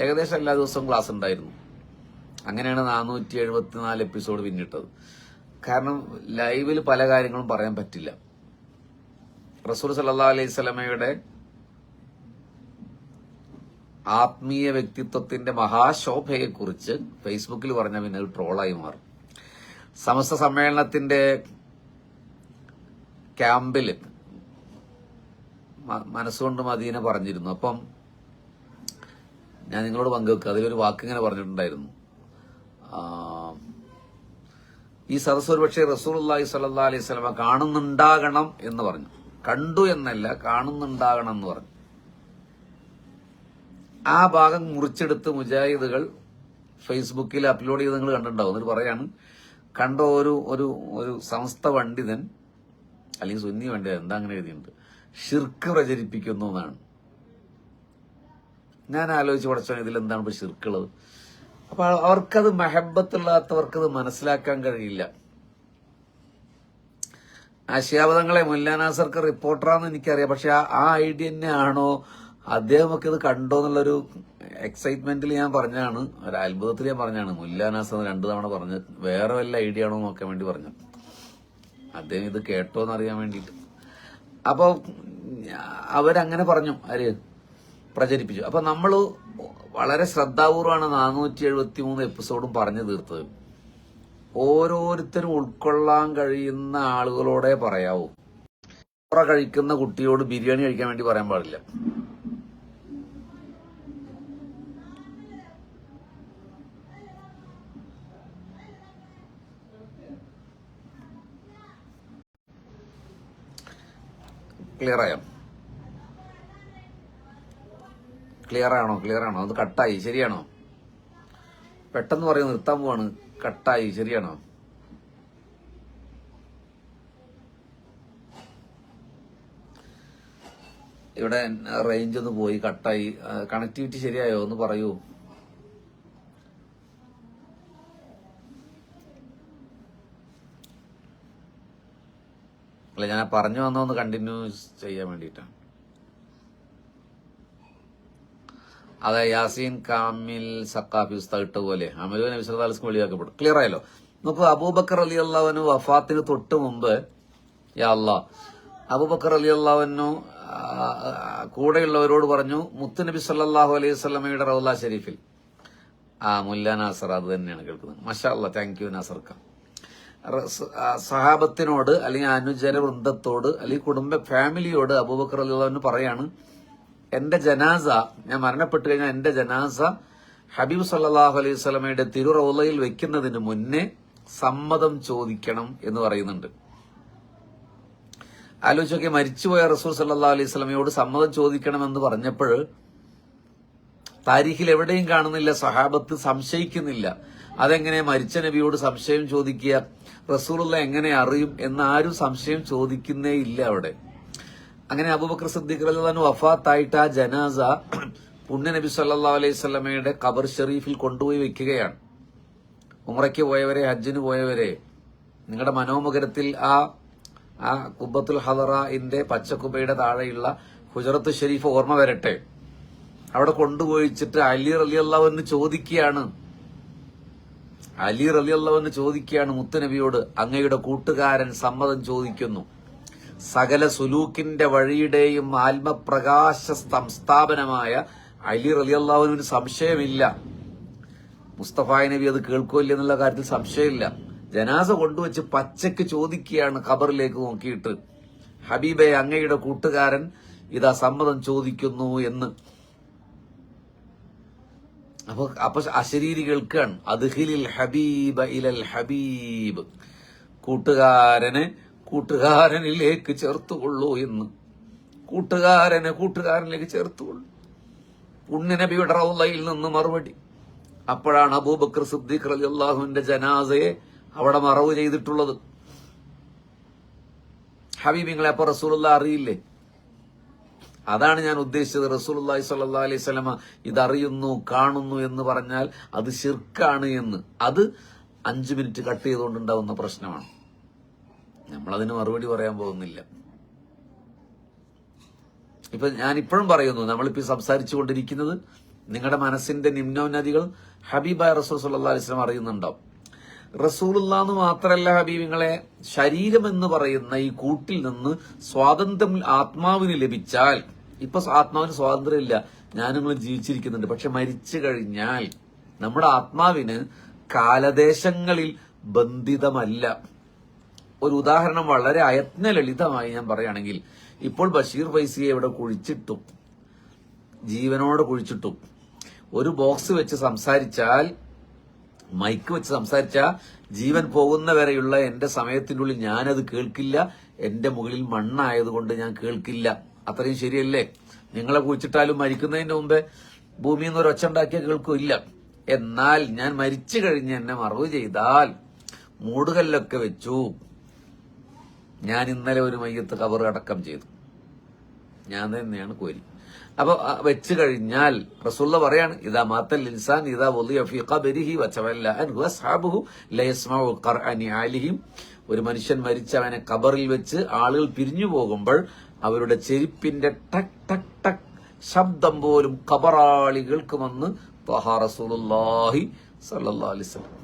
ഏകദേശം എല്ലാ ദിവസവും ക്ലാസ് ഉണ്ടായിരുന്നു. അങ്ങനെയാണ് 474 എപ്പിസോഡ് പിന്നിട്ടത്. കാരണം ലൈവിൽ പല കാര്യങ്ങളും പറയാൻ പറ്റില്ല. റസൂൽ സല്ലല്ലാഹു അലൈഹി വസല്ലമയുടെ ആത്മീയ വ്യക്തിത്വത്തിന്റെ മഹാശോഭയെക്കുറിച്ച് ഫേസ്ബുക്കിൽ പറഞ്ഞ പിന്നെ അത് ട്രോളായി മാറും. സമസ്ത സമ്മേളനത്തിന്റെ ക്യാമ്പിൽ മനസ്സുകൊണ്ട് മദീന പറഞ്ഞിരുന്നു. അപ്പം ഞാൻ നിങ്ങളോട് പങ്കുവെക്കുക. അതിലൊരു വാക്ക് ഇങ്ങനെ പറഞ്ഞിട്ടുണ്ടായിരുന്നു. ഈ സദസ്സ് ഒരുപക്ഷെ റസൂലുള്ളാഹി സ്വല്ലല്ലാഹു അലൈഹി വസല്ലമ കാണുന്നുണ്ടാകണം എന്ന് പറഞ്ഞു. കണ്ടു എന്നല്ല, കാണുന്നുണ്ടാകണം എന്ന് പറഞ്ഞു. ആ ഭാഗം മുറിച്ചെടുത്ത് മുജാഹിദുകൾ ഫേസ്ബുക്കിൽ അപ്ലോഡ് ചെയ്ത് നിങ്ങൾ കണ്ടിട്ടുണ്ടാവും. എന്നിട്ട് പറയാണ്, കണ്ട ഒരു സമസ്ത പണ്ഡിതൻ അല്ലെങ്കിൽ സുന്നി പണ്ഡിതൻ എന്താ അങ്ങനെ എഴുതിയിട്ടുണ്ട്, ഷിർക്ക് പ്രചരിപ്പിക്കുന്നു എന്നാണ്. ഞാൻ ആലോചിച്ച് പഠിച്ചോ ഇതിലെന്താണ് ഇപ്പൊ ഷിർക്കുള്ളത്? അപ്പൊ അവർക്കത് മെഹബത്തില്ലാത്തവർക്കത് മനസ്സിലാക്കാൻ കഴിയില്ല. ആ ശിഹാബ് മുല്ലാ നാസർക്ക് റിപ്പോർട്ടറാന്ന് എനിക്കറിയാം. പക്ഷെ ആ ഐഡിയ തന്നെയാണോ അദ്ദേഹമൊക്കെ ഇത് കണ്ടോ എന്നുള്ളൊരു എക്സൈറ്റ്മെന്റിൽ ഞാൻ പറഞ്ഞാണ്, ഒരു അത്ഭുതത്തിൽ ഞാൻ പറഞ്ഞാണ്. മുല്ലാ നാസർ 2 തവണ പറഞ്ഞ് വേറെ വല്ല ഐഡിയ ആണോ നോക്കാൻ വേണ്ടി പറഞ്ഞു. അദ്ദേഹം ഇത് കേട്ടോ എന്നറിയാൻ വേണ്ടിയിട്ട്. അപ്പൊ അവരങ്ങനെ പറഞ്ഞു, ആര് പ്രചരിപ്പിച്ചു. അപ്പൊ നമ്മള് വളരെ ശ്രദ്ധാപൂർവമാണ് 473 എപ്പിസോഡും പറഞ്ഞു തീർത്തത്. ഓരോരുത്തരും ഉൾക്കൊള്ളാൻ കഴിയുന്ന ആളുകളോടെ പറയാവൂ. കഴിക്കുന്ന കുട്ടിയോട് ബിരിയാണി കഴിക്കാൻ വേണ്ടി പറയാൻ പാടില്ല. ക്ലിയറായോ? ക്ലിയർ ആണോ? അത് കട്ടായി, ശരിയാണോ? പെട്ടെന്ന് പറയും നിർത്താൻ പോവാണ്, കട്ടായി, ശരിയാണോ? ഇവിടെ റേഞ്ച് ഒന്ന് പോയി, കട്ടായി. കണക്ടിവിറ്റി ശരിയായോ ഒന്ന് പറയൂ. അല്ല, ഞാൻ പറഞ്ഞു വന്നൊന്ന് കണ്ടിന്യൂ ചെയ്യാൻ വേണ്ടിയിട്ടാണ്. അതെ, യാസീൻ കാമിൽ സക്കാഫി ഉസ്താദ് ഇട്ട പോലെ അമലു നബി സല്ലല്ലാഹു അലൈഹി വസല്ലം വെളിയാക്കപ്പെടും. ക്ലിയർ ആയല്ലോ? നമുക്ക് അബൂബക്കർ റളിയല്ലാഹു അൻഹു വഫാത്തിന് തൊട്ട് മുമ്പ്, യാ അല്ലാഹ്, അബൂബക്കർ റളിയല്ലാഹു അൻഹു കൂടെയുള്ളവരോട് പറഞ്ഞു, മുത്തുനബി സല്ലല്ലാഹു അലൈഹി വസല്ലമയുടെ റൗള ഷരീഫിൽ. മുല്ലാ നാസർ അത് തന്നെയാണ് കേൾക്കുന്നത്. മാഷാ അല്ലാഹ്, താങ്ക് യു നാസർക്ക. സഹാബത്തിനോട് അല്ലെങ്കിൽ അനുജന വൃന്ദത്തോട് അല്ലെങ്കിൽ കുടുംബ ഫാമിലിയോട് അബൂബക്കർ റളിയല്ലാഹു അൻഹു പറയാണ്, എന്റെ ജനാസ, ഞാൻ മരണപ്പെട്ടു കഴിഞ്ഞാൽ എന്റെ ജനാസ ഹബീബ് സല്ലല്ലാഹു അലൈഹി വസല്ലമയുടെ തിരുറൗളയിൽ വെക്കുന്നതിന് മുന്നേ സമ്മതം ചോദിക്കണം എന്ന് പറയുന്നുണ്ട്. ആലോചിച്ചൊക്കെ, മരിച്ചുപോയ റസൂൽ സല്ലല്ലാഹു അലൈഹി വസല്ലമയോട് സമ്മതം ചോദിക്കണമെന്ന് പറഞ്ഞപ്പോൾ താരീഖിൽ എവിടെയും കാണുന്നില്ല, സഹാബത്ത് സംശയിക്കുന്നില്ല. അതെങ്ങനെ മരിച്ച നബിയോട് സംശയം ചോദിക്കുക, റസൂലുള്ള എങ്ങനെ അറിയും എന്നാരും സംശയം ചോദിക്കുന്നേ ഇല്ല അവിടെ. അങ്ങനെ അബൂബക്കർ സിദ്ദീഖ് റളിയല്ലാഹു അൻഹു വഫാത്തായിട്ട് ആ ജനാസ പുണ്യ നബി സല്ലല്ലാഹു അലൈഹി വസല്ലമയുടെ ഖബർ ഷരീഫിൽ കൊണ്ടുപോയി വെക്കുകയാണ്. ഉംറയ്ക്ക് പോയവരെ, ഹജ്ജിന് പോയവരെ, നിങ്ങളുടെ മനോമുഖരത്തിൽ ആ കുബ്ബത്തുൽ ഹദറയിന്റെ പച്ചക്കുബയുടെ താഴെയുള്ള ഹുജറത്ത് ഷരീഫ് ഓർമ്മ വരട്ടെ. അവിടെ കൊണ്ടുപോയിച്ചിട്ട് അലി റളിയല്ലാഹു അൻഹു ചോദിക്കുകയാണ്, മുത്തുനബിയോട്, അങ്ങയുടെ കൂട്ടുകാരൻ സമ്മതം ചോദിക്കുന്നു. സകല സുലൂക്കിന്റെ വഴിയുടെയും ആത്മപ്രകാശ സംസ്ഥാപനമായ അലി റളിയല്ലാഹു അൻഹുവിന് സംശയമില്ല, മുസ്തഫാ നബി അത് കേൾക്കില്ല എന്നുള്ള കാര്യത്തിൽ സംശയമില്ല. ജനാസ കൊണ്ടുവച്ച് പച്ചയ്ക്ക് ചോദിക്കുകയാണ് ഖബറിലേക്ക് നോക്കിയിട്ട്, ഹബീബെ, അങ്ങയുടെ കൂട്ടുകാരൻ ഇതാ സമ്മതം ചോദിക്കുന്നു എന്ന്. അപ്പൊ അശരീരി കേൾക്കാണ്, അദ്ഖിലിൽ ഹബീബ ഇലൽ ഹബീബ്, കൂട്ടുകാരനിലേക്ക് ചേർത്തുകൊള്ളൂ എന്ന്. കൂട്ടുകാരനിലേക്ക് ചേർത്തുകൊള്ളൂ. പുണ്യനബിയുടെ റൗളയിൽ നിന്ന് മറുപടി. അപ്പോഴാണ് അബൂബക്കർ സിദ്ദീഖ് റളിയല്ലാഹുവിന്റെ ജനാസയെ അവിടെ മറവ് ചെയ്തിട്ടുള്ളത്. ഹബീബിങ്ങളെ അപ്പൊ റസൂലുള്ളാഹി അറിയില്ലേ? അതാണ് ഞാൻ ഉദ്ദേശിച്ചത്. റസൂലുള്ളാഹി സ്വല്ലല്ലാഹു അലൈഹി വസല്ലമ ഇതറിയുന്നു, കാണുന്നു എന്ന് പറഞ്ഞാൽ അത് ശിർക്കാണ് എന്ന്. അത് 5 മിനിറ്റ് കട്ട് ചെയ്തുകൊണ്ടുണ്ടാവുന്ന പ്രശ്നമാണ്. നമ്മളതിന് മറുപടി പറയാൻ പോകുന്നില്ല. ഇപ്പൊ ഞാൻ ഇപ്പോഴും പറയുന്നു, നമ്മളിപ്പോ സംസാരിച്ചു കൊണ്ടിരിക്കുന്നത് നിങ്ങളുടെ മനസ്സിന്റെ നിമ്നോന്നതികൾ ഹബീബായ റസൂൽ സല്ലല്ലാഹു അലൈഹി വസല്ലം അറിയുന്നുണ്ടാവും. റസൂലുള്ളാഹ് മാത്രല്ല ഹബീബിങ്ങളെ, ശരീരം എന്ന് പറയുന്ന ഈ കൂട്ടിൽ നിന്ന് സ്വാതന്ത്ര്യം ആത്മാവിന് ലഭിച്ചാൽ, ഇപ്പൊ ആത്മാവിന് സ്വാതന്ത്ര്യമില്ല, ഞാനും ജീവിച്ചിരിക്കുന്നുണ്ട്. പക്ഷെ മരിച്ചു കഴിഞ്ഞാൽ നമ്മുടെ ആത്മാവിന് കാലദേശങ്ങളിൽ ബന്ധിതമല്ല. ഒരു ഉദാഹരണം വളരെ അയത്ന ലളിതമായി ഞാൻ പറയുകയാണെങ്കിൽ, ഇപ്പോൾ ബഷീർ ഫൈസിയെ ഇവിടെ കുഴിച്ചിട്ടും, ജീവനോട് കുഴിച്ചിട്ടും, ഒരു ബോക്സ് വെച്ച് സംസാരിച്ചാൽ, മൈക്ക് വെച്ച് സംസാരിച്ചാൽ ജീവൻ പോകുന്നവരെയുള്ള എന്റെ സമയത്തിൻ്റെ ഉള്ളിൽ ഞാനത് കേൾക്കില്ല. എന്റെ മുകളിൽ മണ്ണായതുകൊണ്ട് ഞാൻ കേൾക്കില്ല. അത്രയും ശരിയല്ലേ? നിങ്ങളെ കുഴിച്ചിട്ടാലും മരിക്കുന്നതിന് മുമ്പേ ഭൂമിയിൽ നിന്ന് ഒരു ഒച്ച ഉണ്ടാക്കിയാൽ കേൾക്കില്ല. എന്നാൽ ഞാൻ മരിച്ചു കഴിഞ്ഞ് എന്നെ മറവ് ചെയ്താൽ മൂടുകല്ലൊക്കെ വെച്ചു. ഞാൻ ഇന്നലെ ഒരു മയ്യത്ത് കബർ അടക്കം ചെയ്തു. ഞാൻ തന്നെയാണ് കോരി. അപ്പൊ വെച്ചു കഴിഞ്ഞാൽ റസൂലുള്ള പറയാണ്, ഇദാ മാത്തൽ ഇൻസാൻ ഇദാ വുളിയ ഫീ ഖബരിഹി വതവല്ല അൻഹു അസ്ഹാബുഹു ലയസ്മഉ ഖർഅനി ആലിഹിം. ഒരു മനുഷ്യൻ മരിച്ചവനെ ഖബറിൽ വെച്ച് ആളുകൾ പിരിഞ്ഞു പോകുമ്പോൾ അവരുടെ ചെരുപ്പിന്റെ ടക് ടക് ടക് ശബ്ദം പോലും ഖബറാളി കേൾക്കുമെന്ന് റസൂലുള്ളാഹി സ്വല്ലല്ലാഹു അലൈഹി വസല്ലം.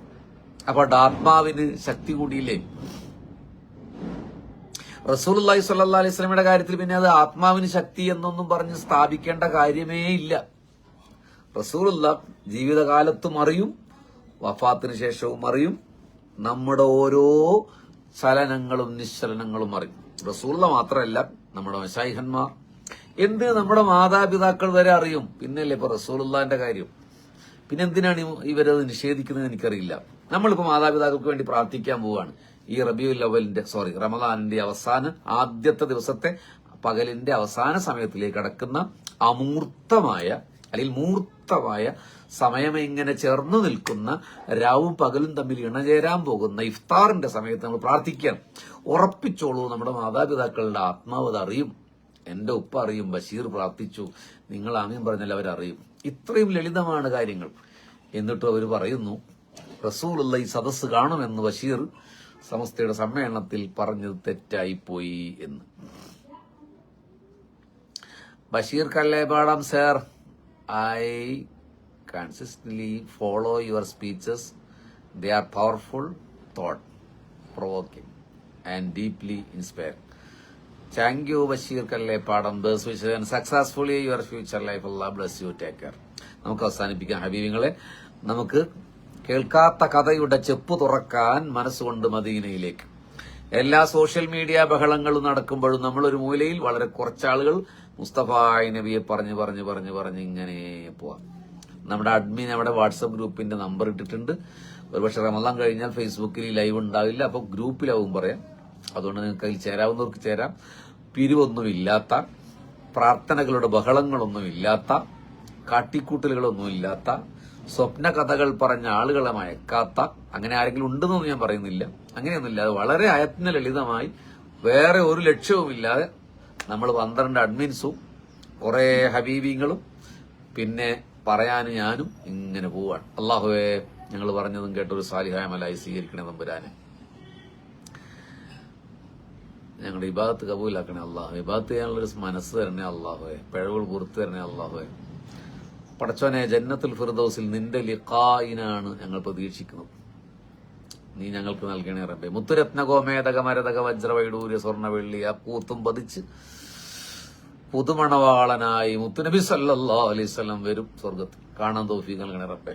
അപ്പൊ ആത്മാവിന് ശക്തി കൂടിയില്ലേ? റസൂലുള്ളാഹി സ്വല്ലല്ലാഹു അലൈഹി വസല്ലമയുടെ കാര്യത്തിൽ പിന്നെ അത് ആത്മാവിന് ശക്തി എന്നൊന്നും പറഞ്ഞ് സ്ഥാപിക്കേണ്ട കാര്യമേ ഇല്ല. റസൂലുള്ള ജീവിതകാലത്തും അറിയും, വഫാത്തിന് ശേഷവും അറിയും, നമ്മുടെ ഓരോ ചലനങ്ങളും നിശ്ചലനങ്ങളും അറിയും. റസൂലുള്ള മാത്രമല്ല, നമ്മുടെ മശായിഖന്മാർ, നമ്മുടെ മാതാപിതാക്കൾ വരെ അറിയും. പിന്നല്ലേ ഇപ്പൊ റസൂലുള്ളാന്റെ കാര്യം. പിന്നെന്തിനാണ് ഇവരത് നിഷേധിക്കുന്നത് എനിക്കറിയില്ല. നമ്മളിപ്പോ മാതാപിതാക്കൾക്ക് വേണ്ടി പ്രാർത്ഥിക്കാൻ പോവുകയാണ്. ഈ റമദാനിന്റെ ആദ്യത്തെ ദിവസത്തെ പകലിന്റെ അവസാന സമയത്തിലേക്ക് കടക്കുന്ന അമൂർത്തമായ അല്ലെങ്കിൽ മൂർത്തമായ സമയം ഇങ്ങനെ ചേർന്നു നിൽക്കുന്ന രാവും പകലും തമ്മിൽ ഇണചേരാൻ പോകുന്ന ഇഫ്താറിന്റെ സമയത്ത് നമ്മൾ പ്രാർത്ഥിക്കുകയാണ്. ഉറപ്പിച്ചോളൂ, നമ്മുടെ മാതാപിതാക്കളുടെ ആത്മാവ് അറിയും. എന്റെ ഉപ്പ അറിയും, ബഷീർ പ്രാർത്ഥിച്ചു, നിങ്ങൾ ആമീൻ പറഞ്ഞാൽ അവരറിയും. ഇത്രയും ലളിതമാണ് കാര്യങ്ങൾ. എന്നിട്ടും അവർ പറയുന്നു റസൂലുള്ള ഈ സദസ്സ് കാണുമെന്ന് ബഷീർ സമസ്തയുടെ സമ്മേളനത്തിൽ പറഞ്ഞത് തെറ്റായിപ്പോയി എന്ന്. Basheer Kallepadam sir, I consistently follow your speeches. They are powerful, thought provoking and deeply inspiring. Thank you Basheer Kallepadam. Best wish and successfully your future life. Allah bless you. Take care. നമുക്ക് അവസാനിപ്പിക്കാം ഹബീബിങ്ങളെ. നമുക്ക് കേൾക്കാത്ത കഥയുടെ ചെപ്പ് തുറക്കാൻ മനസ്സുകൊണ്ട് മദീനയിലേക്ക്. എല്ലാ സോഷ്യൽ മീഡിയ ബഹളങ്ങളും നടക്കുമ്പോഴും നമ്മളൊരു മൂലയിൽ വളരെ കുറച്ചാളുകൾ മുസ്തഫ നബിയെ പറഞ്ഞ് ഇങ്ങനെ പോവാം. നമ്മുടെ അഡ്മിൻ അവിടെ വാട്സപ്പ് ഗ്രൂപ്പിന്റെ നമ്പർ ഇട്ടിട്ടുണ്ട്. ഒരുപക്ഷെ റമദാൻ കഴിഞ്ഞാൽ ഫേസ്ബുക്കിൽ ലൈവ് ഉണ്ടാവില്ല, അപ്പൊ ഗ്രൂപ്പിലാവും പറയാം. അതുകൊണ്ട് നിങ്ങൾക്ക് അതിൽ ചേരാവുന്നവർക്ക് ചേരാം. പിരിവൊന്നുമില്ലാത്ത, പ്രാർത്ഥനകളുടെ ബഹളങ്ങളൊന്നുമില്ലാത്ത, കാട്ടിക്കൂട്ടലുകളൊന്നുമില്ലാത്ത, സ്വപ്ന കഥകൾ പറഞ്ഞ ആളുകളെ മയക്കാത്ത, അങ്ങനെ ആരെങ്കിലും ഉണ്ടെന്നൊന്നും ഞാൻ പറയുന്നില്ല, അങ്ങനെയൊന്നുമില്ല. അത് വളരെ അയത്ന ലളിതമായി വേറെ ഒരു ലക്ഷ്യവുമില്ലാതെ നമ്മൾ 12 അഡ്മിൻസും കുറെ ഹബീബിങ്ങളും പിന്നെ പറയാൻ ഞാനും ഇങ്ങനെ പോവാണ്. അള്ളാഹുവേ, ഞങ്ങൾ പറഞ്ഞതും കേട്ടൊരു സാലിഹായ മലായി സ്വീകരിക്കണേ തമ്പുരാനെ. ഞങ്ങളുടെ ഇബാദത്ത് കബൂലാക്കണേ അള്ളാഹു. ഇബാദത്ത് ചെയ്യാനുള്ളൊരു മനസ്സ് തരണേ അള്ളാഹുവേ. പിഴവുകൾ പുറത്തു തരണേ അള്ളാഹുവേ. പടച്ചോനെ, ജന്നത്തുൽ ഫിർദൗസിൽ നിന്റെ ലിഖായിനാണ് ഞങ്ങൾ പ്രതീക്ഷിക്കുന്നത്. നീ ഞങ്ങൾക്ക് നൽകണേ റബ്ബേ. മുത്തുരത്ന ഗോമേതക മരതക വജ്രവൈഡൂര്യ സ്വർണ്ണ വെള്ളി അക്കൂത്തും പതിച്ച് പുതുമണവാളനായി മുത്തുനബി സല്ലല്ലാഹു അലൈഹി വസല്ലം വരും സ്വർഗത്തിൽ. കാണാൻ തൗഫീഖ് നൽകണേ റബ്ബേ.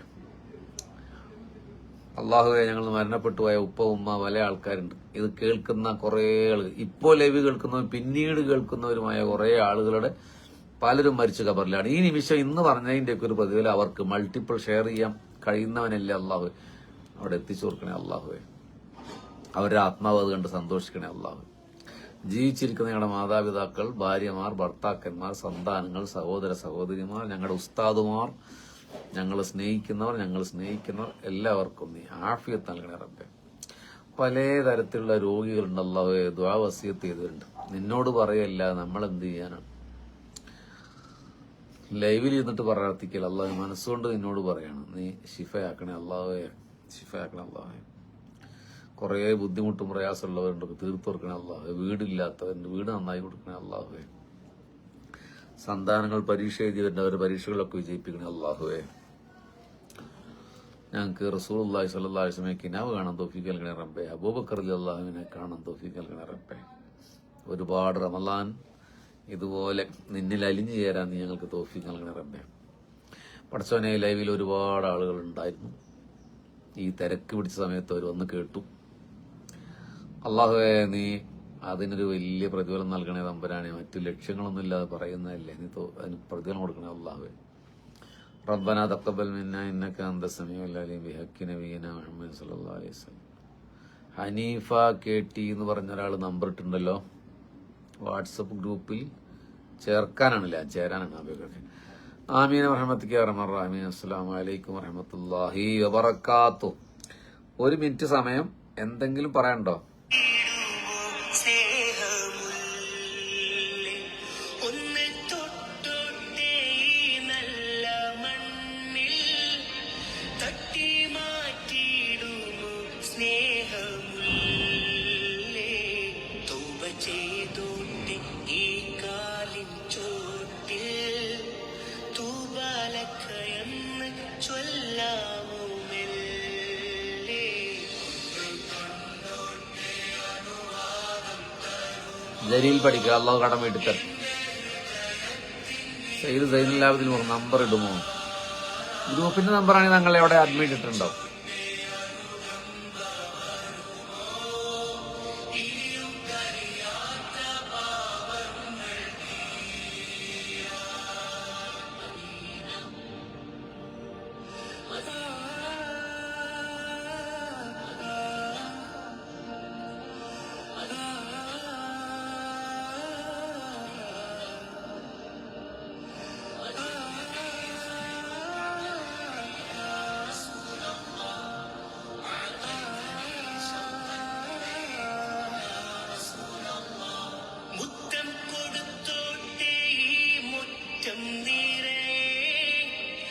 അള്ളാഹുവെ, ഞങ്ങൾ മരണപ്പെട്ടു പോയ ഉപ്പ ഉമ്മ പല ആൾക്കാരുണ്ട്. ഇത് കേൾക്കുന്ന കുറെ ആളുകൾ, ഇപ്പോൾ ലൈവ് കേൾക്കുന്നവരും പിന്നീട് കേൾക്കുന്നവരുമായ കുറെ ആളുകളുടെ പലരും മരിച്ചു കബറിലാണ്. ഈ നിമിഷം ഇന്ന് പറഞ്ഞതിന്റെയൊക്കെ ഒരു പ്രതിഫലം അവർക്ക് മൾട്ടിപ്പിൾ ഷെയർ ചെയ്യാൻ കഴിയുന്നവനല്ലേ അള്ളാഹു അവിടെ എത്തിച്ചു കൊടുക്കണേ അള്ളാഹുവെ. അവരുടെ ആത്മാവ് അത് കണ്ട് സന്തോഷിക്കണേ അള്ളാഹു. ജീവിച്ചിരിക്കുന്ന ഞങ്ങളുടെ മാതാപിതാക്കൾ, ഭാര്യമാർ, ഭർത്താക്കന്മാർ, സന്താനങ്ങൾ, സഹോദര സഹോദരിമാർ, ഞങ്ങളുടെ ഉസ്താദുമാർ, ഞങ്ങൾ സ്നേഹിക്കുന്നവർ എല്ലാവർക്കും നീ ആഫിയത്ത് നൽകണേ റബ്ബേ. പല തരത്തിലുള്ള രോഗികളുണ്ട് അല്ലാഹുവേ, ദുആ വസിയത്ത് ചെയ്തിട്ടുണ്ട്. നിന്നോട് പറയല്ല, നമ്മൾ എന്ത് ചെയ്യാനാണ്? ലൈവിൽ ഇരുന്നിട്ട് പ്രാർത്ഥിക്കൽ അല്ലാഹു, മനസ്സുകൊണ്ട് നിന്നോട് പറയാണ്, നീ ശിഫയാക്കണേ അല്ലാഹുവേ, ശിഫയാക്കണേ അല്ലാഹുവേ. കുറേ ബുദ്ധിമുട്ടും പ്രയാസമുള്ളവരുണ്ട്, തീർത്തു കൊടുക്കണേ അല്ലാഹുവേ. വീടില്ലാത്തവരുണ്ട്, വീട് നന്നായി കൊടുക്കണേ അല്ലാഹുവേ. സന്താനങ്ങൾ പരീക്ഷ എഴുതിയവരുണ്ട്, അവരുടെ പരീക്ഷകളൊക്കെ വിജയിപ്പിക്കണേ അല്ലാഹുവേ. ഞങ്ങൾക്ക് റസൂലുള്ളാഹി സ്വല്ലല്ലാഹു അലൈഹി വസല്ലമയെ കിനാവ് കാണാൻ തൗഫീഖ് നൽകണേ റബ്ബേ. അബൂബക്കർ റളിയല്ലാഹുവിനെ കാണാൻ തൗഫീഖ് നൽകണേ റബ്ബേ. ഒരുപാട് റമളാൻ ഇതുപോലെ നിന്നിൽ അലിഞ്ഞു ചേരാൻ നീ ഞങ്ങൾക്ക് തൗഫീഖ് നൽകണേ റബ്ബേ. പടച്ചോനെ, ലൈവിൽ ഒരുപാട് ആളുകൾ ഉണ്ടായിരുന്നു. ഈ തിരക്ക് പിടിച്ച സമയത്ത് അവർ വന്ന് കേട്ടു. അല്ലാഹുവേ, നീ അതിനൊരു വലിയ പ്രതിഫലം നൽകണേ തമ്പുരാനെ. മറ്റു ലക്ഷ്യങ്ങളൊന്നും ഇല്ലാതെ പറയുന്നതല്ലേ, നീ അതിന് പ്രതിഫലം കൊടുക്കണേ അല്ലാഹുവേ. റബ്ബനാ തഖബ്ബൽ മിന്നാ ഇന്നക അന്ത സമീഉൽ അലീം ബിഹഖ്ഖി നബിയിനാ മുഹമ്മദ് സ്വല്ലല്ലാഹു അലൈഹി വസല്ലം. ഹനീഫ KT എന്ന് പറഞ്ഞ ഒരാൾ നമ്പർ ഇട്ടുണ്ടല്ലോ, വാട്സപ്പ് ഗ്രൂപ്പിൽ ചേർക്കാനാണല്ലേ, ചേരാനാണ്. അബിയൊക്കെ ആമീൻ വറഹ്മത്തുള്ളാഹി വബറകാതുഹു. അസ്സലാമു അലൈക്കും വറഹ്മത്തുള്ളാഹി വബറകാതുഹു. 1 മിനിറ്റ് സമയം, എന്തെങ്കിലും പറയാനുണ്ടോ? ജലീൽ പഠിക്കുക, അള്ളാഹു കടം വീട്ടി തരും. സയ്യിദ് സൈനുലാബിദിൽ നമ്പർ ഇടുമോ? ഗ്രൂപ്പിന്റെ നമ്പറാണെങ്കിൽ ഞങ്ങൾ എവിടെ അഡ്മിറ്റ് ഇട്ടിട്ടുണ്ടോ?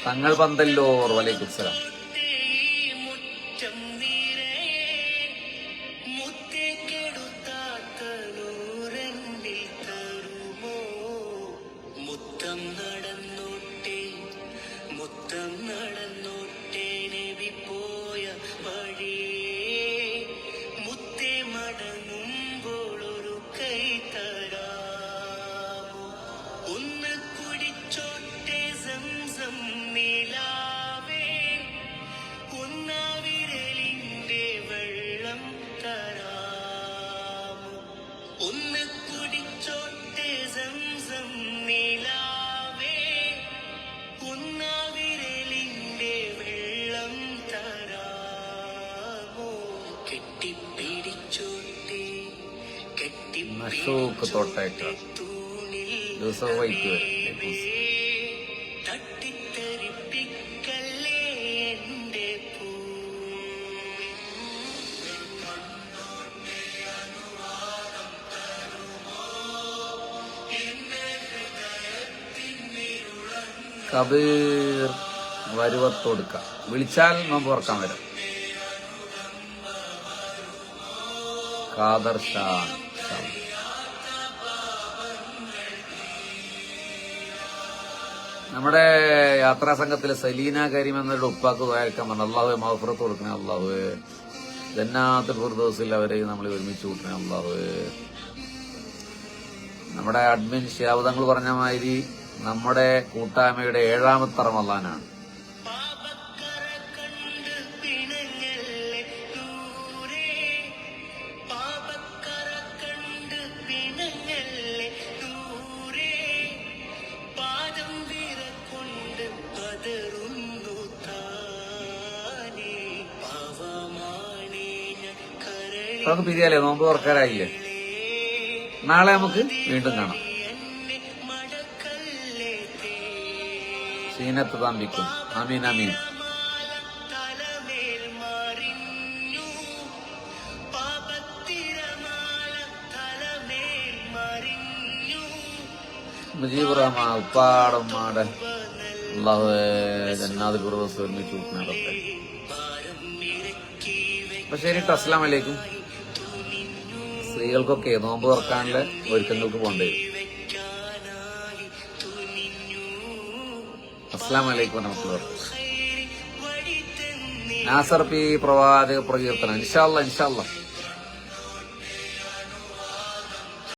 തങ്ങൾ പന്തല്ലൂർ. വലൈക്കും സലാം. അശോക് തോട്ടായിട്ട് ജോസഫ് വൈറ്റ്. കബീർ വരുവത്തോടുക്ക വിളിച്ചാൽ നോമ്പ് തുറക്കാൻ വരാം. ഖാദർ ഷാൻ. നമ്മുടെ യാത്രാ സംഘത്തിലെ സലീന കരീം എന്നവരുടെ ഉപ്പാക്ക് വായിക്കാൻ പറഞ്ഞു. അള്ളാഹുവെ മഗ്ഫിറത്ത് കൊടുക്കണേ, അള്ളാഹുവെ ജന്നാത്തുൽ ഫിർദൗസിൽ അവരെ നമ്മൾ ഒരുമിച്ച് കൂട്ടണേ, അള്ളാഹുവെ. നമ്മുടെ അഡ്മിൻ ഷിഹാബ് തങ്ങൾ പറഞ്ഞ മാതിരി നമ്മുടെ കൂട്ടായ്മയുടെ 7ാമത്തെ റമളാനാണ്. നമുക്ക് പിരിയാലേ, നോമ്പ് തുറക്കാറായില്ലേ. നാളെ നമുക്ക് വീണ്ടും കാണാം. സീനത്ത് താമ്പിക്കും. ആമീൻ ആമീൻ. മുജീബ് റഹ്മാൻ ഉപ്പാടമ്മാടെ അല്ലാഹുവേ ജന്നാത്തുൽ ഫിർദൗസ് ഒരുമിച്ച് കൂട്ടണേ. അപ്പൊ ശരി, അസ്സലാമു അലൈക്കും. സ്ത്രീകൾക്കൊക്കെ നോമ്പ് തുറക്കാനുള്ള ഒരുക്കങ്ങൾക്ക് പോകേണ്ടി വരും. അസ്സലാമു അലൈക്കും വറഹ്മത്തുള്ളാഹി. നാസർ പി പ്രവാചക പ്രകീർത്തനം. ഇൻഷാ അല്ലാഹ്.